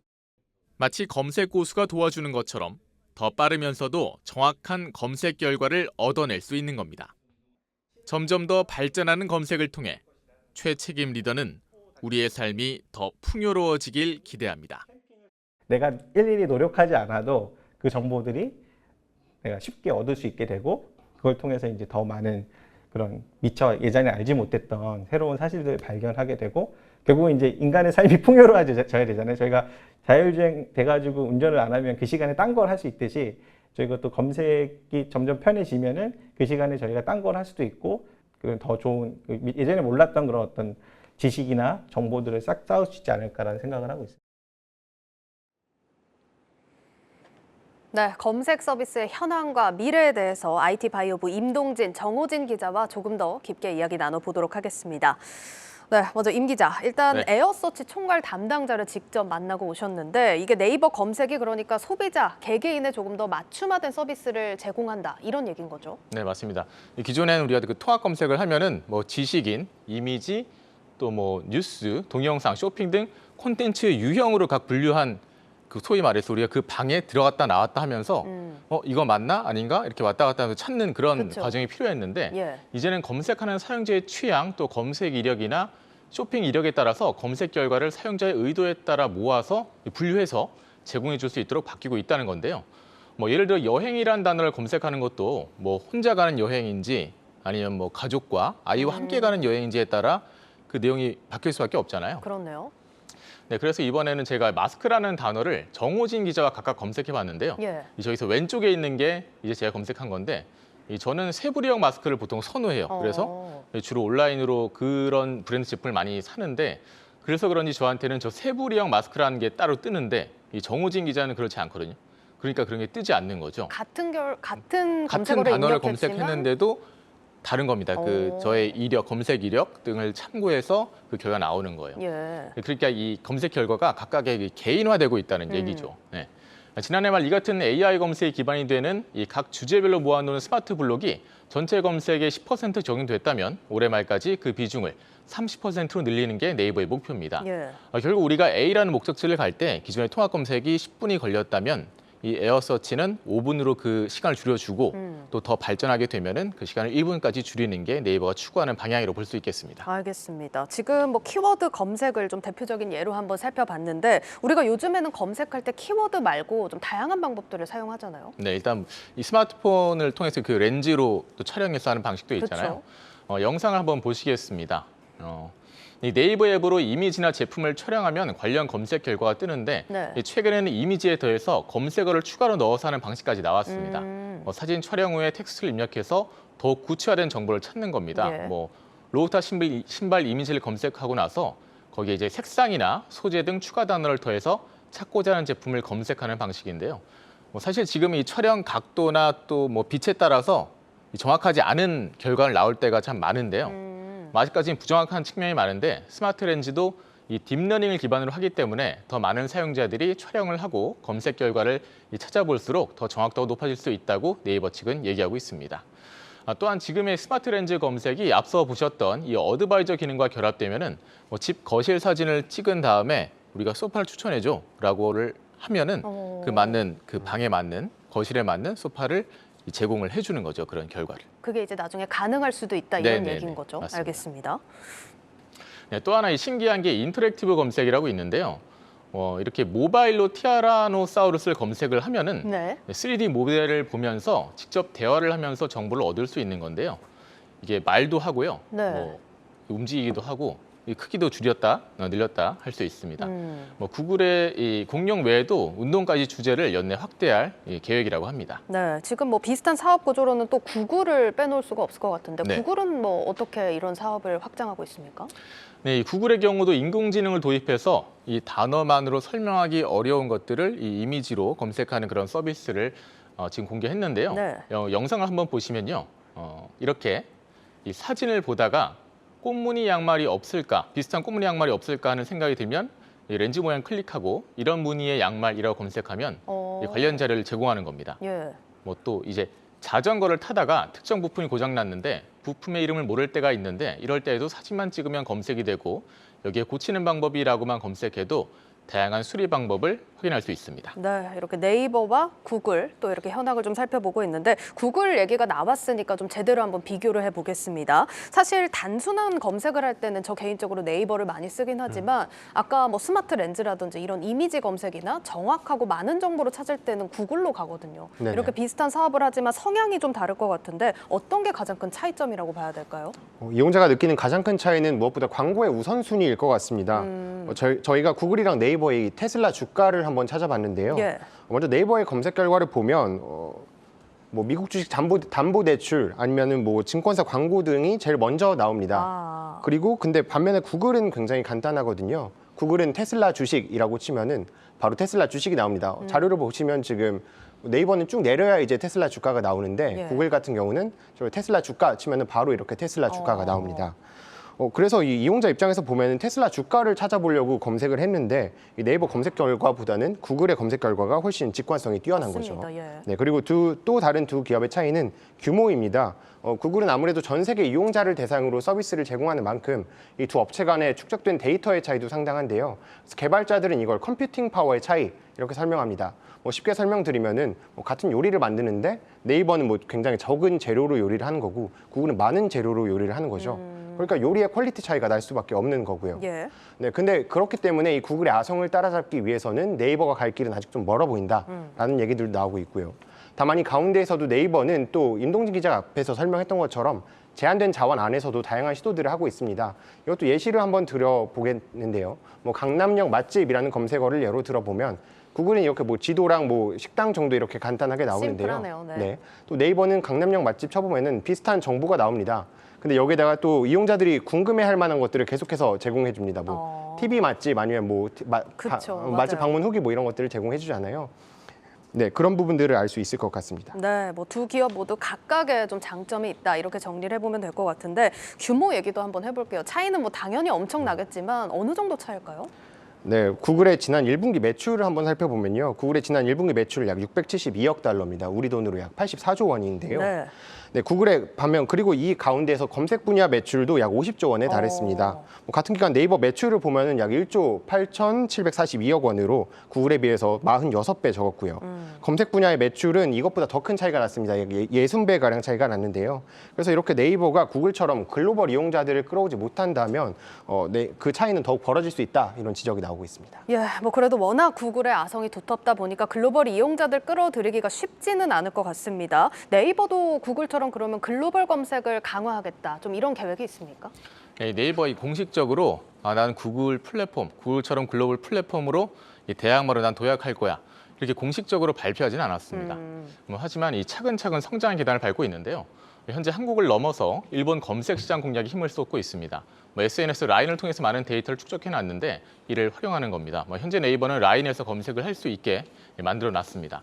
마치 검색 고수가 도와주는 것처럼 더 빠르면서도 정확한 검색 결과를 얻어낼 수 있는 겁니다. 점점 더 발전하는 검색을 통해 최 책임 리더는 우리의 삶이 더 풍요로워지길 기대합니다. 내가 일일이 노력하지 않아도 그 정보들이 내가 쉽게 얻을 수 있게 되고 그걸 통해서 이제 더 많은 그런 미처 예전에 알지 못했던 새로운 사실들을 발견하게 되고 결국은 이제 인간의 삶이 풍요로워져야 되잖아요. 저희가 자율주행 돼가지고 운전을 안 하면 그 시간에 딴 걸 할 수 있듯이 저희가 또 검색이 점점 편해지면은 그 시간에 저희가 딴 걸 할 수도 있고 그 더 좋은 예전에 몰랐던 그런 어떤 지식이나 정보들을 싹 쌓을 수 있지 않을까라는 생각을 하고 있습니다. 네, 검색 서비스의 현황과 미래에 대해서 IT 바이오부 임동진, 정호진 기자와 조금 더 깊게 이야기 나눠보도록 하겠습니다. 네, 먼저 임 기자, 일단 네. 에어서치 총괄 담당자를 직접 만나고 오셨는데 이게 네이버 검색이 그러니까 소비자, 개개인의 조금 더 맞춤화된 서비스를 제공한다 이런 얘기인 거죠? 네, 맞습니다. 기존에는 우리가 그 통합 검색을 하면은 뭐 지식인, 이미지, 또 뭐 뉴스, 동영상, 쇼핑 등 콘텐츠 유형으로 각 분류한 그 소위 말해서 우리가 그 방에 들어갔다 나왔다 하면서 이거 맞나 아닌가 이렇게 왔다 갔다 하면서 찾는 그런 그쵸. 과정이 필요했는데 예. 이제는 검색하는 사용자의 취향 또 검색 이력이나 쇼핑 이력에 따라서 검색 결과를 사용자의 의도에 따라 모아서 분류해서 제공해 줄 수 있도록 바뀌고 있다는 건데요. 뭐 예를 들어 여행이란 단어를 검색하는 것도 뭐 혼자 가는 여행인지 아니면 뭐 가족과 아이와 함께 가는 여행인지에 따라 그 내용이 바뀔 수밖에 없잖아요. 그렇네요. 네, 그래서 이번에는 제가 마스크라는 단어를 정호진 기자와 각각 검색해 봤는데요. 예. 저기서 왼쪽에 있는 게 이제 제가 검색한 건데 저는 세부리형 마스크를 보통 선호해요. 그래서 주로 온라인으로 그런 브랜드 제품을 많이 사는데 그래서 그런지 저한테는 저 세부리형 마스크라는 게 따로 뜨는데 이 정호진 기자는 그렇지 않거든요. 그러니까 그런 게 뜨지 않는 거죠. 같은 같은 검색어를 단어를 입력했지만 검색했는데도 다른 겁니다. 그 저의 이력, 검색 이력 등을 참고해서 그 결과가 나오는 거예요. 예. 그러니까 이 검색 결과가 각각의 개인화되고 있다는 얘기죠. 네. 지난해 말 이 같은 AI 검색이 기반이 되는 이 각 주제별로 모아놓은 스마트 블록이 전체 검색에 10% 적용됐다면 올해 말까지 그 비중을 30%로 늘리는 게 네이버의 목표입니다. 예. 결국 우리가 A라는 목적지를 갈 때 기존의 통합 검색이 10분이 걸렸다면 이 에어서치는 5분으로 그 시간을 줄여주고 또 더 발전하게 되면은 그 시간을 1분까지 줄이는 게 네이버가 추구하는 방향이라고 볼 수 있겠습니다. 알겠습니다. 지금 뭐 키워드 검색을 좀 대표적인 예로 한번 살펴봤는데 우리가 요즘에는 검색할 때 키워드 말고 좀 다양한 방법들을 사용하잖아요. 네, 일단 이 스마트폰을 통해서 그 렌즈로 또 촬영해서 하는 방식도 있잖아요. 영상을 한번 보시겠습니다. 이 네이버 앱으로 이미지나 제품을 촬영하면 관련 검색 결과가 뜨는데 네. 최근에는 이미지에 더해서 검색어를 추가로 넣어서 하는 방식까지 나왔습니다. 사진 촬영 후에 텍스트를 입력해서 더욱 구체화된 정보를 찾는 겁니다. 예. 뭐 로우타 신발 이미지를 검색하고 나서 거기에 이제 색상이나 소재 등 추가 단어를 더해서 찾고자 하는 제품을 검색하는 방식인데요. 사실 지금 이 촬영 각도나 또 뭐 빛에 따라서 정확하지 않은 결과를 나올 때가 참 많은데요. 아직까지는 부정확한 측면이 많은데 스마트 렌즈도 이 딥러닝을 기반으로 하기 때문에 더 많은 사용자들이 촬영을 하고 검색 결과를 찾아볼수록 더 정확도가 높아질 수 있다고 네이버 측은 얘기하고 있습니다. 또한 지금의 스마트 렌즈 검색이 앞서 보셨던 이 어드바이저 기능과 결합되면은 집 거실 사진을 찍은 다음에 우리가 소파를 추천해줘라고를 하면은 그 맞는 그 방에 맞는 거실에 맞는 소파를 제공을 해주는 거죠. 그런 결과를. 그게 이제 나중에 가능할 수도 있다 이런 네네네. 얘기인 거죠. 맞습니다. 알겠습니다. 네, 또 하나 신기한 게 인터랙티브 검색이라고 있는데요. 이렇게 모바일로 티라노사우루스를 검색을 하면은 네. 3D 모델을 보면서 직접 대화를 하면서 정보를 얻을 수 있는 건데요. 이게 말도 하고요. 네. 뭐 움직이기도 하고 이 크기도 줄였다, 늘렸다 할 수 있습니다. 구글의 이 공룡 외에도 운동까지 주제를 연내 확대할 계획이라고 합니다. 네, 지금 뭐 비슷한 사업 구조로는 또 구글을 빼놓을 수가 없을 것 같은데 네. 구글은 뭐 어떻게 이런 사업을 확장하고 있습니까? 네, 이 구글의 경우도 인공지능을 도입해서 이 단어만으로 설명하기 어려운 것들을 이 이미지로 검색하는 그런 서비스를 지금 공개했는데요. 네. 영상을 한번 보시면요, 이렇게 이 사진을 보다가 꽃무늬 양말이 없을까, 비슷한 꽃무늬 양말이 없을까 하는 생각이 들면 이 렌즈 모양 클릭하고 이런 무늬의 양말이라고 검색하면 이 관련 자료를 제공하는 겁니다. 예. 뭐 또 이제 자전거를 타다가 특정 부품이 고장났는데 부품의 이름을 모를 때가 있는데 이럴 때에도 사진만 찍으면 검색이 되고 여기에 고치는 방법이라고만 검색해도 다양한 수리 방법을 확인할 수 있습니다. 네, 이렇게 네이버와 구글 또 이렇게 현황을 좀 살펴보고 있는데 구글 얘기가 나왔으니까 좀 제대로 한번 비교를 해보겠습니다. 사실 단순한 검색을 할 때는 저 개인적으로 네이버를 많이 쓰긴 하지만 아까 뭐 스마트 렌즈라든지 이런 이미지 검색이나 정확하고 많은 정보를 찾을 때는 구글로 가거든요. 네네. 이렇게 비슷한 사업을 하지만 성향이 좀 다를 것 같은데 어떤 게 가장 큰 차이점이라고 봐야 될까요? 이용자가 느끼는 가장 큰 차이는 무엇보다 광고의 우선순위일 것 같습니다. 저희가 구글이랑 네이버의 테슬라 주가를 한번 찾아봤는데요. 예. 먼저 네이버의 검색 결과를 보면 뭐 미국 주식 담보 대출 아니면은 뭐 증권사 광고 등이 제일 먼저 나옵니다. 아. 그리고 근데 반면에 구글은 굉장히 간단하거든요. 구글은 테슬라 주식이라고 치면은 바로 테슬라 주식이 나옵니다. 자료를 보시면 지금 네이버는 쭉 내려야 이제 테슬라 주가가 나오는데 예. 구글 같은 경우는 저 테슬라 주가 치면은 바로 이렇게 테슬라 주가가 나옵니다. 그래서 이 이용자 입장에서 보면은 테슬라 주가를 찾아보려고 검색을 했는데 이 네이버 검색 결과보다는 구글의 검색 결과가 훨씬 직관성이 뛰어난 맞습니다. 거죠. 예. 네, 그리고 또 다른 두 기업의 차이는 규모입니다. 구글은 아무래도 전 세계 이용자를 대상으로 서비스를 제공하는 만큼 이 두 업체 간에 축적된 데이터의 차이도 상당한데요. 그래서 개발자들은 이걸 컴퓨팅 파워의 차이 이렇게 설명합니다. 쉽게 설명드리면은 같은 요리를 만드는데 네이버는 뭐 굉장히 적은 재료로 요리를 하는 거고 구글은 많은 재료로 요리를 하는 거죠. 그러니까 요리의 퀄리티 차이가 날 수밖에 없는 거고요. 예. 네, 근데 그렇기 때문에 이 구글의 아성을 따라잡기 위해서는 네이버가 갈 길은 아직 좀 멀어 보인다라는 얘기들도 나오고 있고요. 다만 이 가운데에서도 네이버는 또 임동진 기자가 앞에서 설명했던 것처럼 제한된 자원 안에서도 다양한 시도들을 하고 있습니다. 이것도 예시를 한번 들어보겠는데요. 뭐 강남역 맛집이라는 검색어를 예로 들어보면 구글은 이렇게 뭐 지도랑 뭐 식당 정도 이렇게 간단하게 나오는데요. 심플하네요. 네. 또 네이버는 강남역 맛집 쳐보면은 비슷한 정보가 나옵니다. 근데 여기다가 또 이용자들이 궁금해할 만한 것들을 계속해서 제공해 줍니다. 뭐 TV 맛집 아니면 뭐 그쵸, 맛집 맞아요. 방문 후기 뭐 이런 것들을 제공해 주잖아요. 네, 그런 부분들을 알 수 있을 것 같습니다. 네, 뭐 두 기업 모두 각각의 좀 장점이 있다 이렇게 정리를 해보면 될 것 같은데 규모 얘기도 한번 해볼게요. 차이는 뭐 당연히 엄청나겠지만 어느 정도 차일까요? 네, 구글의 지난 1분기 매출을 한번 살펴보면요. 구글의 지난 1분기 매출 약 672억 달러입니다. 우리 돈으로 약 84조 원인데요. 네. 네, 구글의 반면 그리고 이 가운데에서 검색 분야 매출도 약 50조 원에 달했습니다. 뭐 같은 기간 네이버 매출을 보면은 약 1조 8,742억 원으로 구글에 비해서 46배 적었고요. 검색 분야의 매출은 이것보다 더 큰 차이가 났습니다. 약 60배 가량 차이가 났는데요. 그래서 이렇게 네이버가 구글처럼 글로벌 이용자들을 끌어오지 못한다면 그 차이는 더욱 벌어질 수 있다 이런 지적이 나오고 있습니다. 예, 뭐 그래도 워낙 구글의 아성이 두텁다 보니까 글로벌 이용자들 끌어들이기가 쉽지는 않을 것 같습니다. 네이버도 구글처럼 그러면 글로벌 검색을 강화하겠다. 좀 이런 계획이 있습니까? 네, 네이버가 공식적으로 난 구글 플랫폼, 구글처럼 글로벌 플랫폼으로 이 대항마로 난 도약할 거야. 이렇게 공식적으로 발표하지는 않았습니다. 하지만 이 차근차근 성장의 계단을 밟고 있는데요. 현재 한국을 넘어서 일본 검색 시장 공략에 힘을 쏟고 있습니다. SNS 라인을 통해서 많은 데이터를 축적해놨는데 이를 활용하는 겁니다. 현재 네이버는 라인에서 검색을 할 수 있게 만들어놨습니다.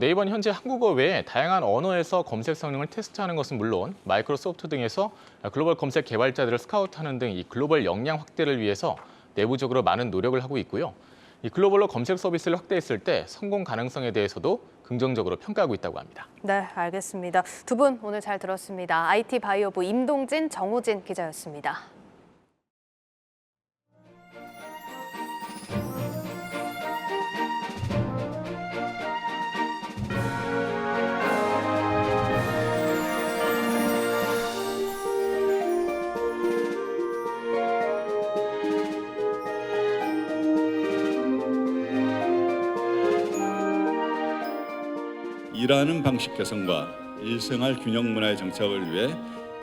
네이버는 현재 한국어 외에 다양한 언어에서 검색 성능을 테스트하는 것은 물론 마이크로소프트 등에서 글로벌 검색 개발자들을 스카우트하는 등 이 글로벌 역량 확대를 위해서 내부적으로 많은 노력을 하고 있고요. 이 글로벌로 검색 서비스를 확대했을 때 성공 가능성에 대해서도 긍정적으로 평가하고 있다고 합니다. 네, 알겠습니다. 두 분 오늘 잘 들었습니다. IT 바이오부 임동진, 정우진 기자였습니다. 일하는 방식 개선과 일생활 균형 문화의 정착을 위해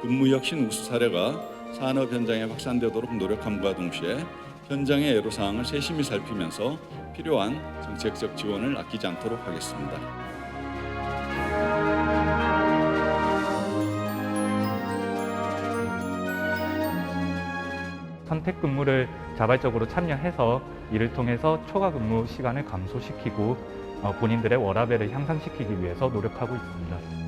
근무혁신 우수 사례가 산업 현장에 확산되도록 노력함과 동시에 현장의 애로사항을 세심히 살피면서 필요한 정책적 지원을 아끼지 않도록 하겠습니다. 선택 근무를 자발적으로 참여해서 이를 통해서 초과 근무 시간을 감소시키고 본인들의 워라밸을 향상시키기 위해서 노력하고 있습니다.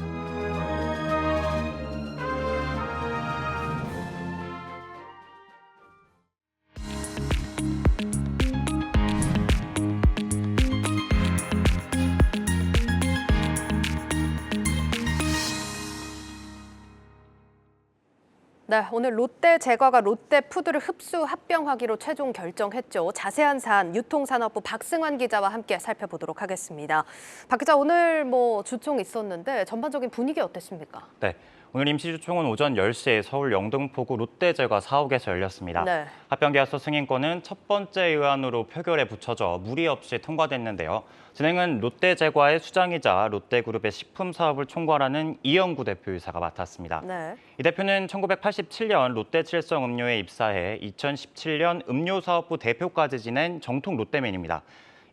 네, 오늘 롯데제과가 롯데푸드를 흡수 합병하기로 최종 결정했죠. 자세한 사안 유통산업부 박승환 기자와 함께 살펴보도록 하겠습니다. 박 기자, 오늘 주총 있었는데 전반적인 분위기 어땠습니까? 네. 오늘 임시주총은 오전 10시에 서울 영등포구 롯데제과 사옥에서 열렸습니다. 네. 합병계약서 승인권은 첫 번째 의안으로 표결에 붙여져 무리 없이 통과됐는데요. 진행은 롯데제과의 수장이자 롯데그룹의 식품 사업을 총괄하는 이영구 대표이사가 맡았습니다. 네. 이 대표는 1987년 롯데칠성 음료에 입사해 2017년 음료사업부 대표까지 지낸 정통 롯데맨입니다.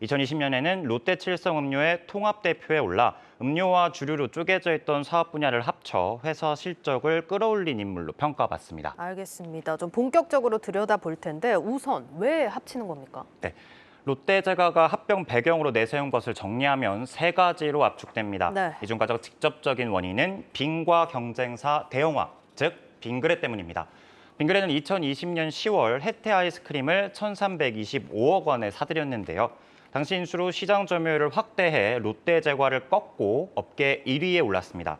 2020년에는 롯데칠성 음료의 통합대표에 올라 음료와 주류로 쪼개져 있던 사업 분야를 합쳐 회사 실적을 끌어올린 인물로 평가받습니다. 알겠습니다. 좀 본격적으로 들여다볼 텐데 우선 왜 합치는 겁니까? 네. 롯데제과가 합병 배경으로 내세운 것을 정리하면 세 가지로 압축됩니다. 네. 이 중 가장 직접적인 원인은 빈과 경쟁사 대형화, 즉 빈그레 때문입니다. 빈그레는 2020년 10월 혜태 아이스크림을 1,325억 원에 사들였는데요. 당시 인수로 시장 점유율을 확대해 롯데제과를 꺾고 업계 1위에 올랐습니다.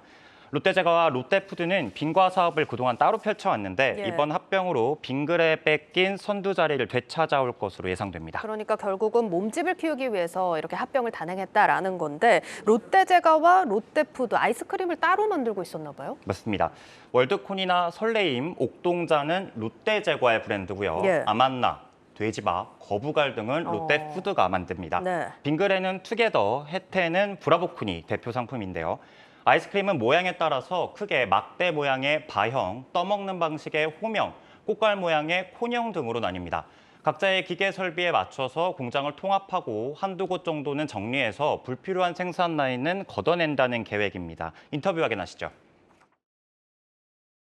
롯데제과와 롯데푸드는 빈과 사업을 그동안 따로 펼쳐왔는데 예. 이번 합병으로 빈그레에 뺏긴 선두 자리를 되찾아올 것으로 예상됩니다. 그러니까 결국은 몸집을 키우기 위해서 이렇게 합병을 단행했다라는 건데 롯데제과와 롯데푸드 아이스크림을 따로 만들고 있었나 봐요? 맞습니다. 월드콘이나 설레임, 옥동자는 롯데제과의 브랜드고요. 예. 아만나, 돼지밥, 거부갈 등은 롯데푸드가 만듭니다. 네. 빈그레는 투게더, 혜태는 브라보쿤이 대표 상품인데요. 아이스크림은 모양에 따라서 크게 막대 모양의 바형, 떠먹는 방식의 호명, 꽃갈 모양의 콘형 등으로 나뉩니다. 각자의 기계 설비에 맞춰서 공장을 통합하고 한두 곳 정도는 정리해서 불필요한 생산 라인은 걷어낸다는 계획입니다. 인터뷰 확인하시죠.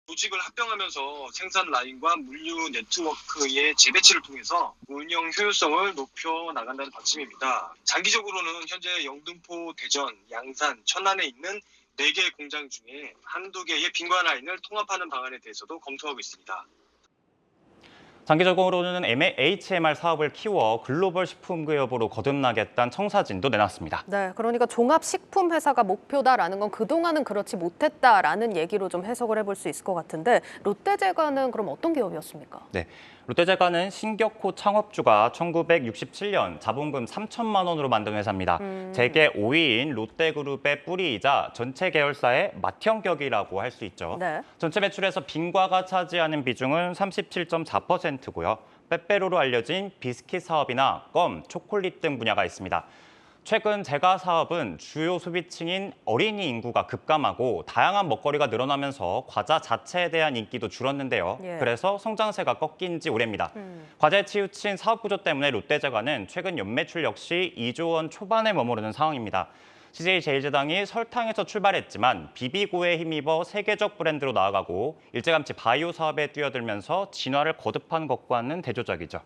조직을 합병하면서 생산 라인과 물류 네트워크의 재배치를 통해서 운영 효율성을 높여 나간다는 방침입니다. 장기적으로는 현재 영등포, 대전, 양산, 천안에 있는 4개 공장 중에 한두 개의 빈과 라인을 통합하는 방안에 대해서도 검토하고 있습니다. 장기적으로는 HMR 사업을 키워 글로벌 식품 기업으로 거듭나겠다는 청사진도 내놨습니다. 네, 그러니까 종합식품회사가 목표다라는 건 그동안은 그렇지 못했다라는 얘기로 좀 해석을 해볼 수 있을 것 같은데 롯데제과는 그럼 어떤 기업이었습니까? 네, 롯데제과는 신격호 창업주가 1967년 자본금 3천만 원으로 만든 회사입니다. 재계 5위인 롯데그룹의 뿌리이자 전체 계열사의 맏형격이라고 할 수 있죠. 네. 전체 매출에서 빈과가 차지하는 비중은 37.4%고요. 빼빼로로 알려진 비스킷 사업이나 껌, 초콜릿 등 분야가 있습니다. 최근 제과 사업은 주요 소비층인 어린이 인구가 급감하고 다양한 먹거리가 늘어나면서 과자 자체에 대한 인기도 줄었는데요. 예. 그래서 성장세가 꺾인 지 오래입니다. 과제에 치우친 사업 구조 때문에 롯데제과는 최근 연매출 역시 2조 원 초반에 머무르는 상황입니다. CJ제일제당이 설탕에서 출발했지만 비비고에 힘입어 세계적 브랜드로 나아가고 일찌감치 바이오 사업에 뛰어들면서 진화를 거듭한 것과는 대조적이죠.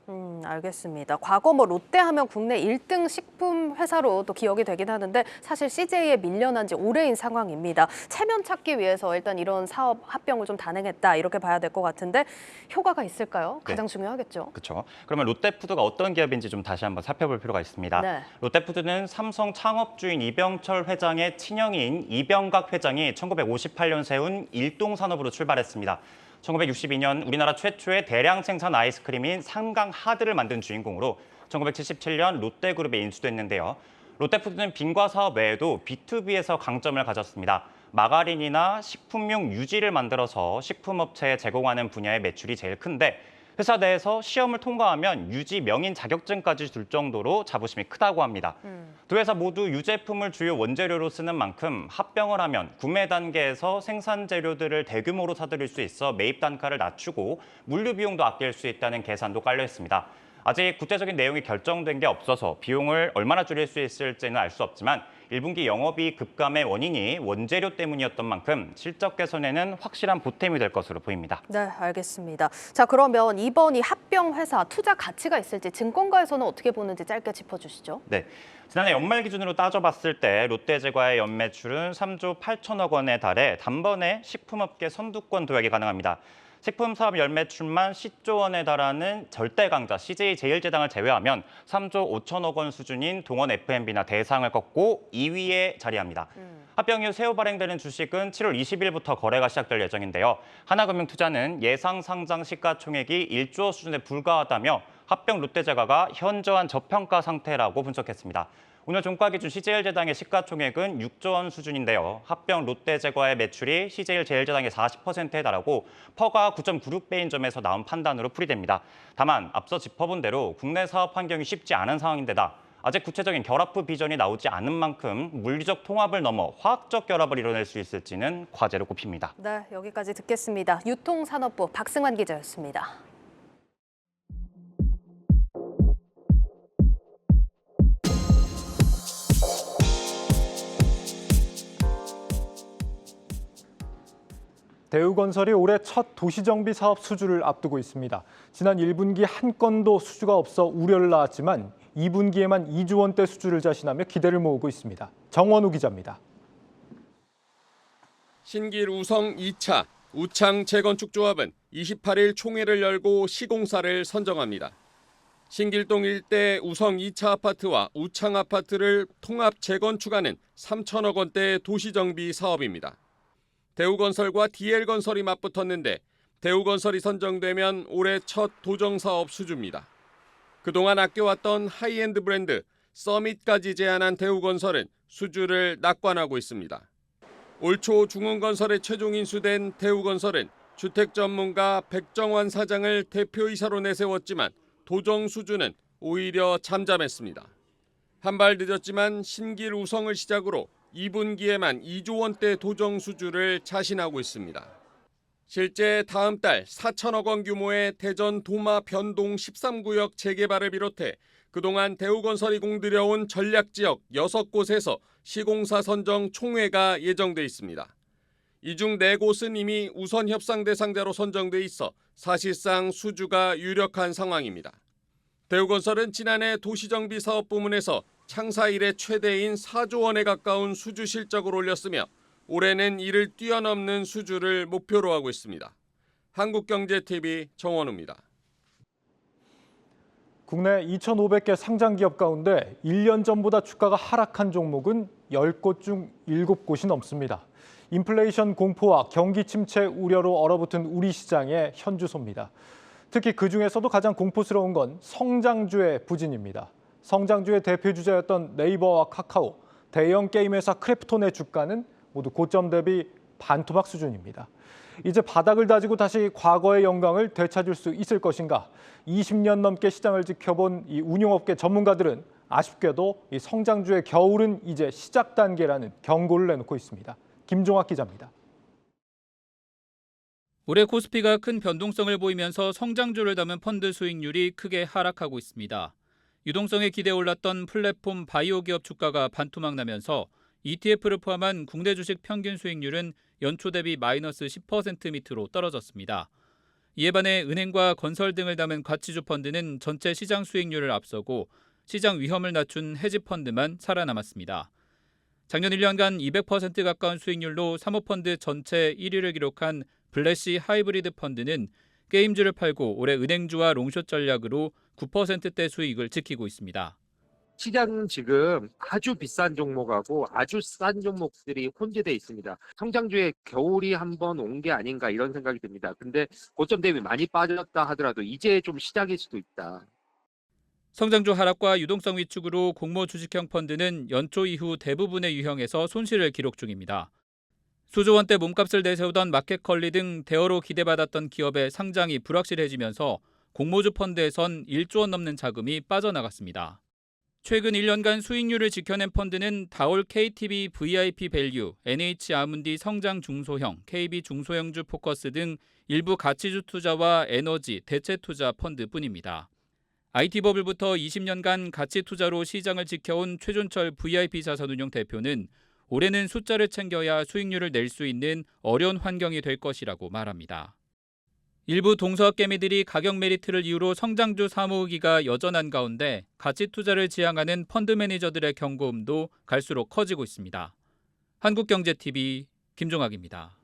알겠습니다. 과거 롯데하면 국내 1등 식품 회사로 또 기억이 되긴 하는데 사실 CJ에 밀려난 지 오래인 상황입니다. 체면 찾기 위해서 일단 이런 사업 합병을 좀 단행했다 이렇게 봐야 될 것 같은데 효과가 있을까요? 가장 중요하겠죠. 그렇죠. 그러면 롯데푸드가 어떤 기업인지 좀 다시 한번 살펴볼 필요가 있습니다. 네. 롯데푸드는 삼성 창업주인 이병철 회장의 친형인 이병각 회장이 1958년 세운 일동산업으로 출발했습니다. 1962년 우리나라 최초의 대량 생산 아이스크림인 삼강 하드를 만든 주인공으로 1977년 롯데그룹에 인수됐는데요. 롯데푸드는 빈과 사업 외에도 B2B에서 강점을 가졌습니다. 마가린이나 식품용 유지를 만들어서 식품업체에 제공하는 분야의 매출이 제일 큰데 회사 내에서 시험을 통과하면 유지 명인 자격증까지 줄 정도로 자부심이 크다고 합니다. 두 회사 모두 유제품을 주요 원재료로 쓰는 만큼 합병을 하면 구매 단계에서 생산 재료들을 대규모로 사들일 수 있어 매입 단가를 낮추고 물류 비용도 아낄 수 있다는 계산도 깔려 있습니다. 아직 구체적인 내용이 결정된 게 없어서 비용을 얼마나 줄일 수 있을지는 알 수 없지만 1분기 영업이익 급감의 원인이 원재료 때문이었던 만큼 실적 개선에는 확실한 보탬이 될 것으로 보입니다. 네, 알겠습니다. 자, 그러면 이번 이 합병 회사 투자 가치가 있을지 증권가에서는 어떻게 보는지 짧게 짚어주시죠. 네, 지난해 연말 기준으로 따져봤을 때 롯데제과의 연매출은 3조 8천억 원에 달해 단번에 식품업계 선두권 도약이 가능합니다. 식품사업 연매출만 10조 원에 달하는 절대 강자 CJ제일제당을 제외하면 3조 5천억 원 수준인 동원 F&B나 대상을 꺾고 2위에 자리합니다. 합병 이후 새우 발행되는 주식은 7월 20일부터 거래가 시작될 예정인데요. 하나금융투자는 예상 상장 시가총액이 1조 수준에 불과하다며 합병 롯데제과가 현저한 저평가 상태라고 분석했습니다. 오늘 종가 기준 CJ제일제당의 시가총액은 6조 원 수준인데요. 합병 롯데제과의 매출이 CJ제일제당의 40%에 달하고 퍼가 9.96배인 점에서 나온 판단으로 풀이됩니다. 다만 앞서 짚어본 대로 국내 사업 환경이 쉽지 않은 상황인데다 아직 구체적인 결합부 비전이 나오지 않은 만큼 물리적 통합을 넘어 화학적 결합을 이뤄낼 수 있을지는 과제로 꼽힙니다. 네, 여기까지 듣겠습니다. 유통산업부 박승환 기자였습니다. 대우건설이 올해 첫 도시정비 사업 수주를 앞두고 있습니다. 지난 1분기 한 건도 수주가 없어 우려를 낳았지만 2분기에만 2조 원대 수주를 자신하며 기대를 모으고 있습니다. 정원우 기자입니다. 신길 우성 2차 우창 재건축조합은 28일 총회를 열고 시공사를 선정합니다. 신길동 일대 우성 2차 아파트와 우창 아파트를 통합 재건축하는 3천억 원대의 도시정비 사업입니다. 대우건설과 DL건설이 맞붙었는데 대우건설이 선정되면 올해 첫 도정사업 수주입니다. 그동안 아껴왔던 하이엔드 브랜드 서밋까지 제안한 대우건설은 수주를 낙관하고 있습니다. 올 초 중흥건설에 최종 인수된 대우건설은 주택 전문가 백정환 사장을 대표이사로 내세웠지만 도정 수주는 오히려 잠잠했습니다. 한 발 늦었지만 신길 우성을 시작으로 2분기에만 2조 원대 도정 수주를 자신하고 있습니다. 실제 다음 달 4천억 원 규모의 대전 도마 변동 13구역 재개발을 비롯해 그동안 대우건설이 공들여온 전략지역 6곳에서 시공사 선정 총회가 예정돼 있습니다. 이 중 4곳은 이미 우선 협상 대상자로 선정돼 있어 사실상 수주가 유력한 상황입니다. 대우건설은 지난해 도시정비 사업 부문에서 창사 이래 최대인 4조 원에 가까운 수주 실적을 올렸으며 올해는 이를 뛰어넘는 수주를 목표로 하고 있습니다. 한국경제TV 정원우입니다. 국내 2,500개 상장 기업 가운데 1년 전보다 주가가 하락한 종목은 10곳 중 7곳이 넘습니다. 인플레이션 공포와 경기 침체 우려로 얼어붙은 우리 시장의 현주소입니다. 특히 그중에서도 가장 공포스러운 건 성장주의 부진입니다. 성장주의 대표 주자였던 네이버와 카카오, 대형 게임 회사 크래프톤의 주가는 모두 고점 대비 반토막 수준입니다. 이제 바닥을 다지고 다시 과거의 영광을 되찾을 수 있을 것인가? 20년 넘게 시장을 지켜본 이 운용업계 전문가들은 아쉽게도 이 성장주의 겨울은 이제 시작 단계라는 경고를 내놓고 있습니다. 김종학 기자입니다. 올해 코스피가 큰 변동성을 보이면서 성장주를 담은 펀드 수익률이 크게 하락하고 있습니다. 유동성에 기대 올랐던 플랫폼 바이오 기업 주가가 반토막 나면서 ETF를 포함한 국내 주식 평균 수익률은 연초 대비 마이너스 10% 밑으로 떨어졌습니다. 이에 반해 은행과 건설 등을 담은 가치주 펀드는 전체 시장 수익률을 앞서고 시장 위험을 낮춘 헤지 펀드만 살아남았습니다. 작년 1년간 200% 가까운 수익률로 사모펀드 전체 1위를 기록한 블래시 하이브리드 펀드는 게임주를 팔고 올해 은행주와 롱숏 전략으로 9%대 수익을 지키고 있습니다. 시장은 지금 아주 비싼 종목하고 아주 싼 종목들이 혼재돼 있습니다. 성장주의 겨울이 한번 온 게 아닌가 이런 생각이 듭니다. 근데 고점 대비 많이 빠졌다 하더라도 이제 좀 시작일 수도 있다. 성장주 하락과 유동성 위축으로 공모 주식형 펀드는 연초 이후 대부분의 유형에서 손실을 기록 중입니다. 수조 원대 몸값을 내세우던 마켓컬리 등 대어로 기대받았던 기업의 상장이 불확실해지면서 공모주 펀드에선 1조 원 넘는 자금이 빠져나갔습니다. 최근 1년간 수익률을 지켜낸 펀드는 다올 KTB VIP 밸류, NH 아문디 성장 중소형, KB 중소형주 포커스 등 일부 가치주 투자와 에너지, 대체 투자 펀드뿐입니다. IT버블부터 20년간 가치 투자로 시장을 지켜온 최준철 VIP 자산운용 대표는 올해는 숫자를 챙겨야 수익률을 낼 수 있는 어려운 환경이 될 것이라고 말합니다. 일부 동서학 개미들이 가격 메리트를 이유로 성장주 사모으기가 여전한 가운데 가치 투자를 지향하는 펀드 매니저들의 경고음도 갈수록 커지고 있습니다. 한국경제TV 김종학입니다.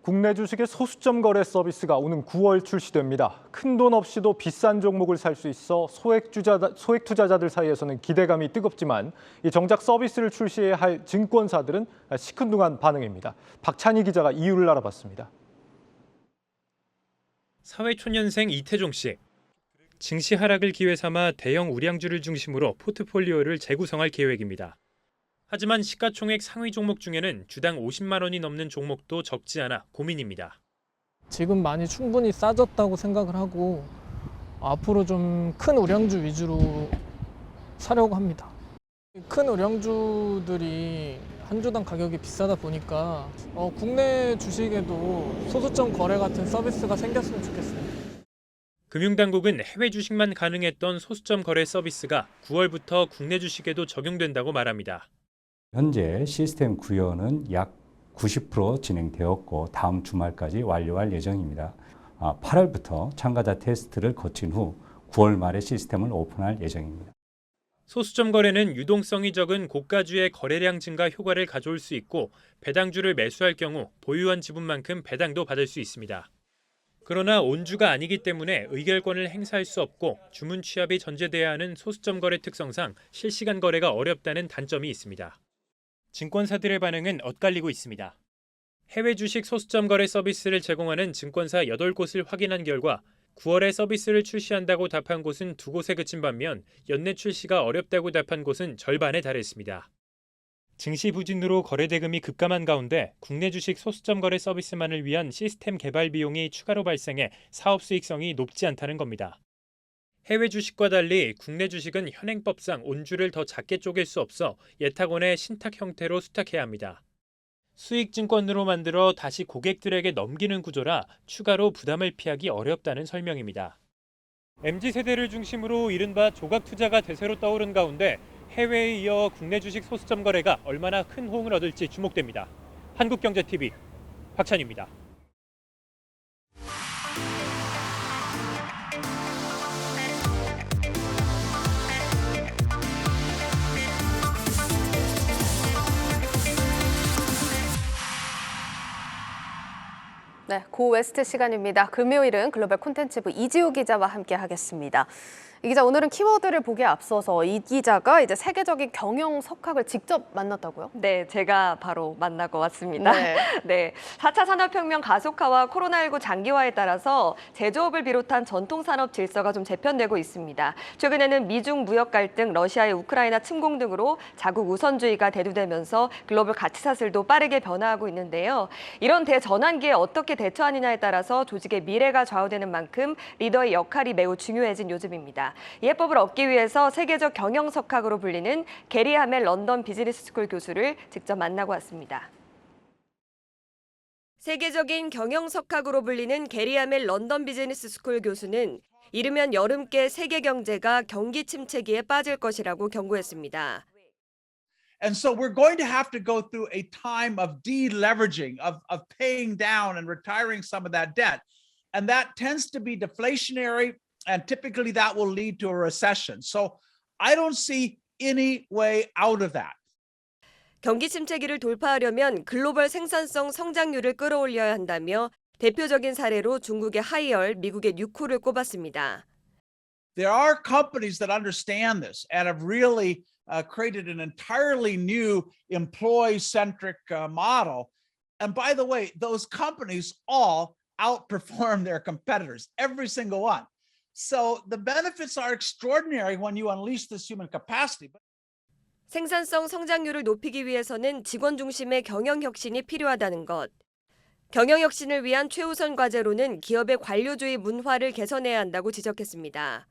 국내 주식의 소수점 거래 서비스가 오는 9월 출시됩니다. 큰돈 없이도 비싼 종목을 살 수 있어 소액 투자자들 사이에서는 기대감이 뜨겁지만 정작 서비스를 출시해야 할 증권사들은 시큰둥한 반응입니다. 박찬희 기자가 이유를 알아봤습니다. 사회초년생 이태종 씨. 증시 하락을 기회 삼아 대형 우량주를 중심으로 포트폴리오를 재구성할 계획입니다. 하지만 시가총액 상위 종목 중에는 주당 50만 원이 넘는 종목도 적지 않아 고민입니다. 지금 많이 충분히 싸졌다고 생각을 하고 앞으로 좀 큰 우량주 위주로 사려고 합니다. 큰 우량주들이 한 주당 가격이 비싸다 보니까 국내 주식에도 소수점 거래 같은 서비스가 생겼으면 좋겠습니다. 금융당국은 해외 주식만 가능했던 소수점 거래 서비스가 9월부터 국내 주식에도 적용된다고 말합니다. 현재 시스템 구현은 약 90% 진행되었고 다음 주말까지 완료할 예정입니다. 8월부터 참가자 테스트를 거친 후 9월 말에 시스템을 오픈할 예정입니다. 소수점 거래는 유동성이 적은 고가주의 거래량 증가 효과를 가져올 수 있고 배당주를 매수할 경우 보유한 지분만큼 배당도 받을 수 있습니다. 그러나 온주가 아니기 때문에 의결권을 행사할 수 없고 주문 취합이 전제돼야 하는 소수점 거래 특성상 실시간 거래가 어렵다는 단점이 있습니다. 증권사들의 반응은 엇갈리고 있습니다. 해외 주식 소수점 거래 서비스를 제공하는 증권사 8곳을 확인한 결과 9월에 서비스를 출시한다고 답한 곳은 2곳에 그친 반면 연내 출시가 어렵다고 답한 곳은 절반에 달했습니다. 증시 부진으로 거래 대금이 급감한 가운데 국내 주식 소수점 거래 서비스만을 위한 시스템 개발 비용이 추가로 발생해 사업 수익성이 높지 않다는 겁니다. 해외 주식과 달리 국내 주식은 현행법상 온주를 더 작게 쪼갤 수 없어 예탁원의 신탁 형태로 수탁해야 합니다. 수익증권으로 만들어 다시 고객들에게 넘기는 구조라 추가로 부담을 피하기 어렵다는 설명입니다. MZ세대를 중심으로 이른바 조각 투자가 대세로 떠오른 가운데 해외에 이어 국내 주식 소수점 거래가 얼마나 큰 호응을 얻을지 주목됩니다. 한국경제TV 박찬희입니다. 네, 고 웨스트 시간입니다. 금요일은 글로벌 콘텐츠부 이지우 기자와 함께 하겠습니다. 이 기자, 오늘은 키워드를 보기에 앞서서 이 기자가 이제 세계적인 경영 석학을 직접 만났다고요? 네, 제가 바로 만나고 왔습니다. 네. 네, 4차 산업혁명 가속화와 코로나19 장기화에 따라서 제조업을 비롯한 전통산업 질서가 좀 재편되고 있습니다. 최근에는 미중 무역 갈등, 러시아의 우크라이나 침공 등으로 자국 우선주의가 대두되면서 글로벌 가치사슬도 빠르게 변화하고 있는데요. 이런 대전환기에 어떻게 대처하느냐에 따라서 조직의 미래가 좌우되는 만큼 리더의 역할이 매우 중요해진 요즘입니다. 이 해법을 얻기 위해서 세계적 경영석학으로 불리는 게리 하멜 런던 비즈니스 스쿨 교수를 직접 만나고 왔습니다. 세계적인 경영석학으로 불리는 게리 하멜 런던 비즈니스 스쿨 교수는 이르면 여름께 세계 경제가 경기 침체기에 빠질 것이라고 경고했습니다. And so we're going to have to go through a time of deleveraging, of paying down and retiring some of that debt. And that tends to be deflationary, and typically that will lead to a recession. So I don't see any way out of that. 경기 침체기를 돌파하려면 글로벌 생산성 성장률을 끌어올려야 한다며 대표적인 사례로 중국의 하이얼, 미국의 뉴코를 꼽았습니다. There are companies that understand this and have really created an entirely new employee-centric model. And by the way, those companies all outperform their competitors, every single one. So the benefits are extraordinary when you unleash this human capacity. 생산성 성장률을 높이기 위해서는 직원 중심의 경영 혁신이 필요하다는 것. 경영 혁신을 위한 최우선 과제로는 기업의 관료주의 문화를 개선해야 한다고 지적했습니다.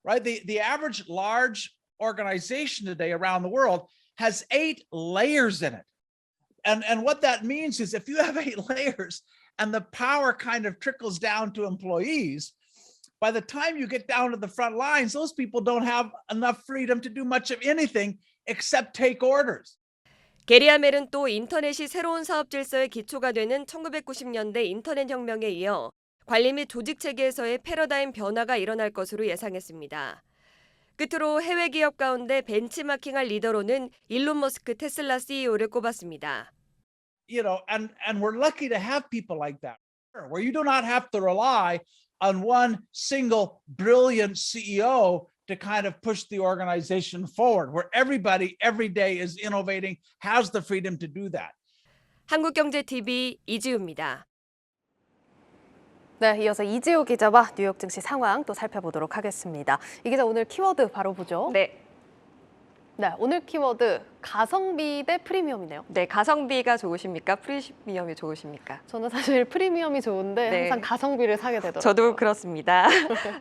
Right, the average large organization today around the world has 8 layers in it. And what that means is if you have 8 layers and the power kind of trickles down to employees, by the time you get down to the front lines, those people don't have enough freedom to do much of anything except take orders. 게리 하멜은 또 인터넷이 새로운 사업 질서의 기초가 되는 1990년대 인터넷 혁명에 이어 관리 및 조직 체계에서의 패러다임 변화가 일어날 것으로 예상했습니다. 끝으로 해외 기업 가운데 벤치마킹할 리더로는 일론 머스크 테슬라 CEO를 꼽았습니다. and we're lucky to have people like that, where you do not have to rely on one single brilliant CEO to kind of push the organization forward, where everybody every day is innovating, has the freedom to do that. 한국경제TV 이지우입니다. 네, 이어서 이지우 기자와 뉴욕 증시 상황 또 살펴보도록 하겠습니다. 이 기자 오늘 키워드 바로 보죠. 네. 네, 오늘 키워드 가성비 대 프리미엄이네요. 네, 가성비가 좋으십니까? 프리미엄이 좋으십니까? 저는 사실 프리미엄이 좋은데 네. 항상 가성비를 사게 되더라고요. 저도 그렇습니다.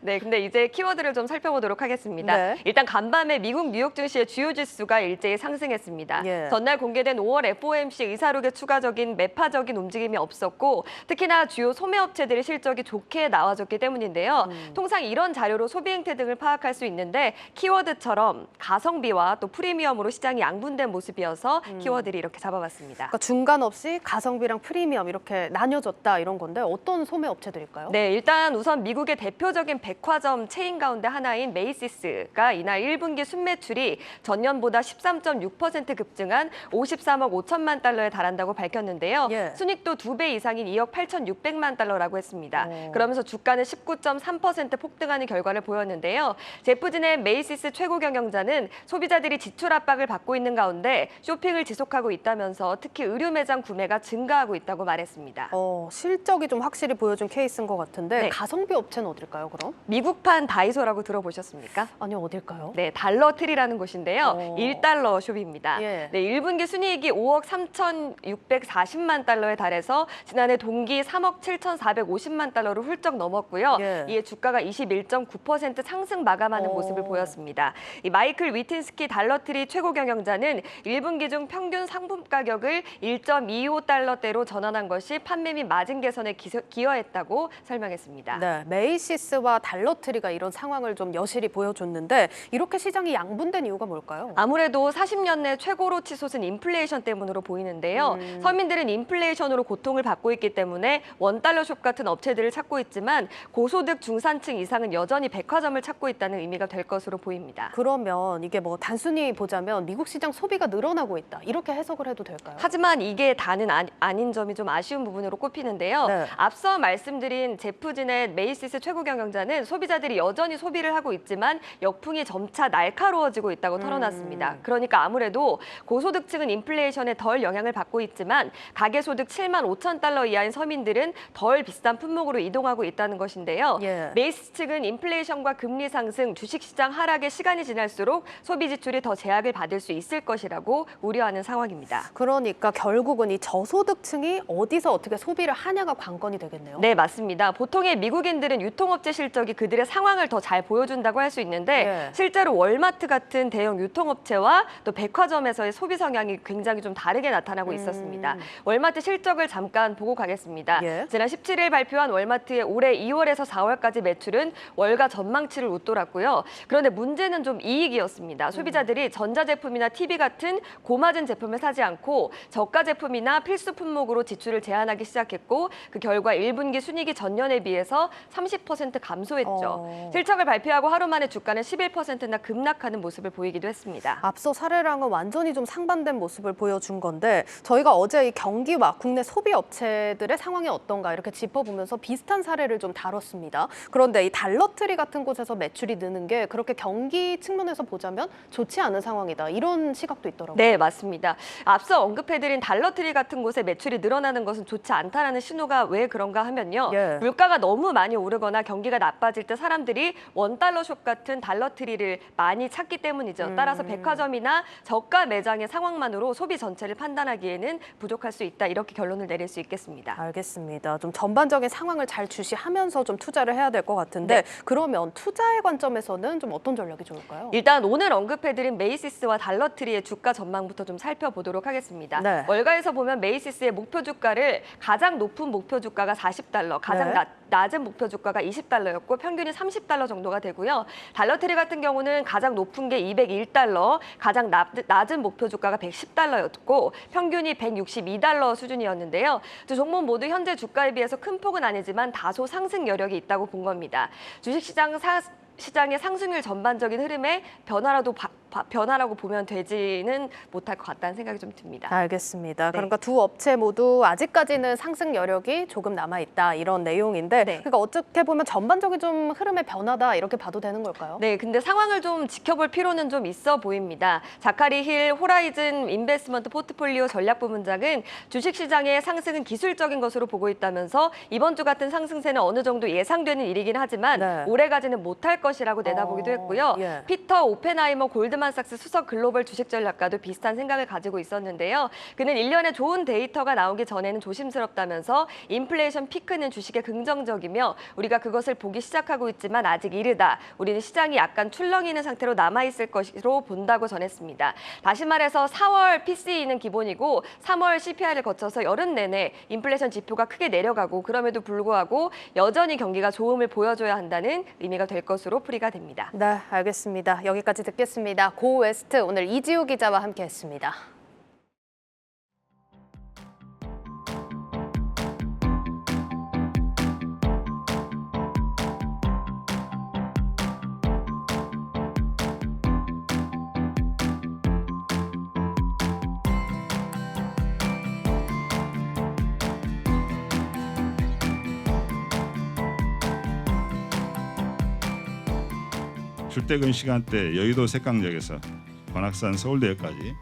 네, 근데 이제 키워드를 좀 살펴보도록 하겠습니다. 네. 일단 간밤에 미국 뉴욕 증시의 주요 지수가 일제히 상승했습니다. 예. 전날 공개된 5월 FOMC 의사록에 추가적인 매파적인 움직임이 없었고 특히나 주요 소매업체들의 실적이 좋게 나와줬기 때문인데요. 통상 이런 자료로 소비 행태 등을 파악할 수 있는데 키워드처럼 가성비와 또 프리미엄으로 시장이 양분된 모습이어서 키워드를 이렇게 잡아봤습니다. 그러니까 중간 없이 가성비랑 프리미엄 이렇게 나뉘어졌다 이런 건데 어떤 소매 업체들일까요? 네, 일단 우선 미국의 대표적인 백화점 체인 가운데 하나인 메이시스가 이날 1분기 순매출이 전년보다 13.6% 급증한 53억 5천만 달러에 달한다고 밝혔는데요. 예. 순이익도 2배 이상인 2억 8,600만 달러라고 했습니다. 그러면서 주가는 19.3% 폭등하는 결과를 보였는데요. 제프진의 메이시스 최고 경영자는 소비자들이 지출 압박을 받고 있는 가운데 쇼핑을 지속하고 있다면서 특히 의류 매장 구매가 증가하고 있다고 말했습니다. 실적이 좀 확실히 보여준 케이스인 것 같은데 네. 가성비 업체는 어딜까요, 그럼? 미국판 다이소라고 들어보셨습니까? 아니요, 어딜까요? 네, 달러트리라는 곳인데요. 1달러 숍입니다. 예. 네, 1분기 순이익이 5억 3,640만 달러에 달해서 지난해 동기 3억 7,450만 달러를 훌쩍 넘었고요. 예. 이에 주가가 21.9% 상승 마감하는 모습을 보였습니다. 이 마이클 위틴스키 달러트리 최고 경영자는 1분기 중 평균 상품 가격을 1.25달러대로 전환한 것이 판매 및 마진 개선에 기여했다고 설명했습니다. 네, 메이시스와 달러트리가 이런 상황을 좀 여실히 보여줬는데 이렇게 시장이 양분된 이유가 뭘까요? 아무래도 40년 내 최고로 치솟은 인플레이션 때문으로 보이는데요. 서민들은 인플레이션으로 고통을 받고 있기 때문에 원달러숍 같은 업체들을 찾고 있지만 고소득 중산층 이상은 여전히 백화점을 찾고 있다는 의미가 될 것으로 보입니다. 그러면 이게 뭐 단순히 보자면 미국 시장 소비가 늘어나고 있다 이렇게 해석을 해도 될까요? 하지만 이게 다는 아닌 점이 좀 아쉬운 부분으로 꼽히는데요. 네. 앞서 말씀드린 제프진의 메이시스 최고 경영자는 소비자들이 여전히 소비를 하고 있지만 역풍이 점차 날카로워지고 있다고 털어놨습니다. 그러니까 아무래도 고소득층은 인플레이션에 덜 영향을 받고 있지만 가계소득 7만 5천 달러 이하인 서민들은 덜 비싼 품목으로 이동하고 있다는 것인데요. 예. 메이시스 측은 인플레이션과 금리 상승, 주식시장 하락의 시간이 지날수록 소비 지출이 더 제약을 받을 수 있을 것이라고 우려하는 상황입니다. 그러니까 결국은 이 저소득층이 어디서 어떻게 소비를 하냐가 관건이 되겠네요. 네, 맞습니다. 보통의 미국인들은 유통업체 실적이 그들의 상황을 더 잘 보여준다고 할 수 있는데 실제로 월마트 같은 대형 유통업체와 또 백화점에서의 소비 성향이 굉장히 좀 다르게 나타나고 있었습니다. 월마트 실적을 잠깐 보고 가겠습니다. 지난 17일 발표한 월마트의 올해 2월에서 4월까지 매출은 월가 전망치를 웃돌았고요. 그런데 문제는 좀 이익이었습니다. 소비자들이 전자제품이나 TV 같은 고마진 제품을 사지 않고 저가 제품이나 필수 품목으로 지출을 제한하기 시작했고 그 결과 1분기 순이익이 전년에 비해서 30% 감소했죠. 실적을 발표하고 하루 만에 주가는 11%나 급락하는 모습을 보이기도 했습니다. 앞서 사례랑은 완전히 좀 상반된 모습을 보여준 건데 저희가 어제 이 경기와 국내 소비 업체들의 상황이 어떤가 이렇게 짚어보면서 비슷한 사례를 좀 다뤘습니다. 그런데 이 달러트리 같은 곳에서 매출이 느는 게 그렇게 경기 측면에서 보자면 좋지 않은 상황이다. 이런 시각도 있더라고요. 네, 맞습니다. 앞서 언급해드린 달러트리 같은 곳에 매출이 늘어나는 것은 좋지 않다라는 신호가 왜 그런가 하면요. 물가가 너무 많이 오르거나 경기가 나빠질 때 사람들이 원달러숍 같은 달러트리를 많이 찾기 때문이죠. 따라서 백화점이나 저가 매장의 상황만으로 소비 전체를 판단하기에는 부족할 수 있다. 이렇게 결론을 내릴 수 있겠습니다. 알겠습니다. 좀 전반적인 상황을 잘 주시하면서 좀 투자를 해야 될 것 같은데 그러면 투자의 관점에서는 좀 어떤 전략이 좋을까요? 일단 오늘 언급해드린 메이시스와 달러트리의 주가 전망부터 좀 살펴보도록 하겠습니다. 네. 월가에서 보면 메이시스의 목표 주가를 가장 높은 목표 주가가 40달러, 가장 낮은 목표 주가가 20달러였고 평균이 30달러 정도가 되고요. 달러트리 같은 경우는 가장 높은 게 201달러, 가장 낮은 목표 주가가 110달러였고 평균이 162달러 수준이었는데요. 두 종목 모두 현재 주가에 비해서 큰 폭은 아니지만 다소 상승 여력이 있다고 본 겁니다. 주식시장의 상승률 전반적인 흐름에 변화라도 변화라고 보면 되지는 못할 것 같다는 생각이 좀 듭니다. 알겠습니다. 네. 그러니까 두 업체 모두 아직까지는 상승 여력이 조금 남아있다 이런 내용인데 그러니까 어떻게 보면 전반적인 좀 흐름의 변화다 이렇게 봐도 되는 걸까요? 네, 근데 상황을 좀 지켜볼 필요는 좀 있어 보입니다. 자카리 힐 호라이즌 인베스트먼트 포트폴리오 전략부문장은 주식시장의 상승은 기술적인 것으로 보고 있다면서 이번 주 같은 상승세는 어느 정도 예상되는 일이긴 하지만 오래가지는 못할 것이라고 내다보기도 했고요. 피터 오펜하이머 골드만삭스 수석 글로벌 주식 전략가도 비슷한 생각을 가지고 있었는데요. 그는 1년에 좋은 데이터가 나오기 전에는 조심스럽다면서 인플레이션 피크는 주식에 긍정적이며 우리가 그것을 보기 시작하고 있지만 아직 이르다. 우리는 시장이 약간 출렁이는 상태로 남아있을 것으로 본다고 전했습니다. 다시 말해서 4월 PCE는 기본이고 3월 CPI를 거쳐서 여름 내내 인플레이션 지표가 크게 내려가고 그럼에도 불구하고 여전히 경기가 좋음을 보여줘야 한다는 의미가 될 것으로 풀이가 됩니다. 네, 알겠습니다. 여기까지 듣겠습니다. 고 웨스트 오늘 이지우 기자와 함께했습니다. 출퇴근 시간대 여의도 색강역에서 관악산 서울대역까지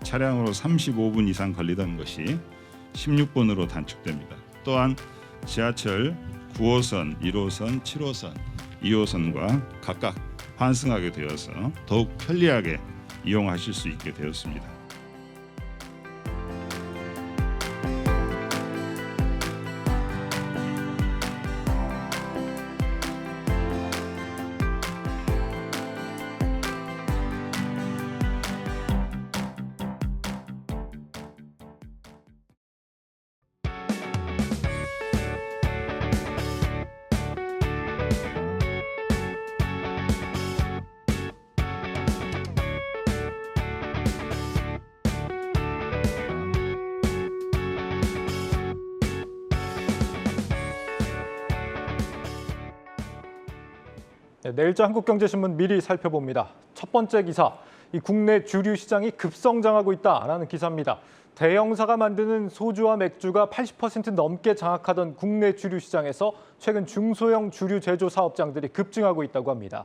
차량으로 35분 이상 걸리던 것이 16분으로 단축됩니다. 또한 지하철 9호선, 1호선, 7호선, 2호선과 각각 환승하게 되어서 더욱 편리하게 이용하실 수 있게 되었습니다. 네, 내일자 한국경제신문 미리 살펴봅니다. 첫 번째 기사, 이 국내 주류 시장이 급성장하고 있다라는 기사입니다. 대형사가 만드는 소주와 맥주가 80% 넘게 장악하던 국내 주류 시장에서 최근 중소형 주류 제조 사업장들이 급증하고 있다고 합니다.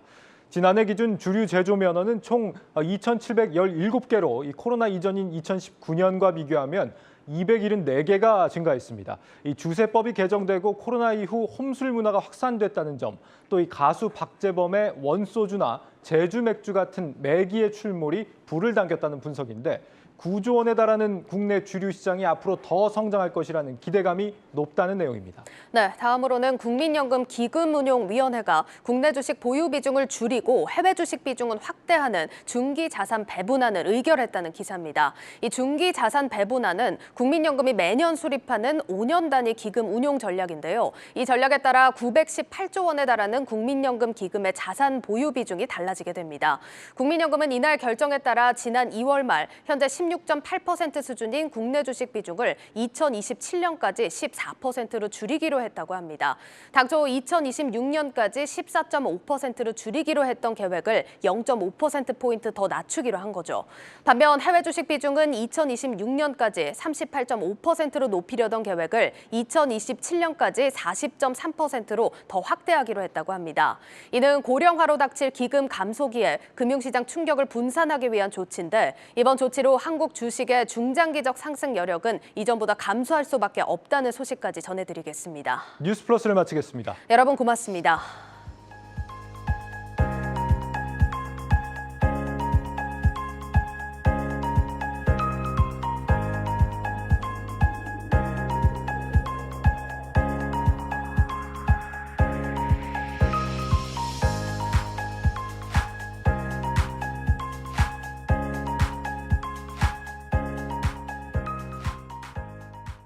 지난해 기준 주류 제조 면허는 총 2,717개로 이 코로나 이전인 2019년과 비교하면 274개가 증가했습니다. 이 주세법이 개정되고 코로나 이후 홈술 문화가 확산됐다는 점, 또 이 가수 박재범의 원소주나 제주 맥주 같은 매기의 출몰이 불을 당겼다는 분석인데 9조 원에 달하는 국내 주류 시장이 앞으로 더 성장할 것이라는 기대감이 높다는 내용입니다. 네, 다음으로는 국민연금기금운용위원회가 국내 주식 보유 비중을 줄이고 해외 주식 비중은 확대하는 중기 자산 배분안을 의결했다는 기사입니다. 이 중기 자산 배분안은 국민연금이 매년 수립하는 5년 단위 기금 운용 전략인데요. 이 전략에 따라 918조 원에 달하는 국민연금 기금의 자산 보유 비중이 달라지게 됩니다. 국민연금은 이날 결정에 따라 지난 2월 말 현재 16.8% 수준인 국내 주식 비중을 2027년까지 14%로 줄이기로 했다고 합니다. 당초 2026년까지 14.5%로 줄이기로 했던 계획을 0.5%포인트 더 낮추기로 한 거죠. 반면 해외 주식 비중은 2026년까지 38.5%로 높이려던 계획을 2027년까지 40.3%로 더 확대하기로 했다고 합니다. 이는 고령화로 닥칠 기금 감소기에 금융시장 충격을 분산하기 위한 조치인데 이번 조치로 한국 주식의 중장기적 상승 여력은 이전보다 감소할 수밖에 없다는 소식까지 전해드리겠습니다. 뉴스플러스를 마치겠습니다. 여러분 고맙습니다.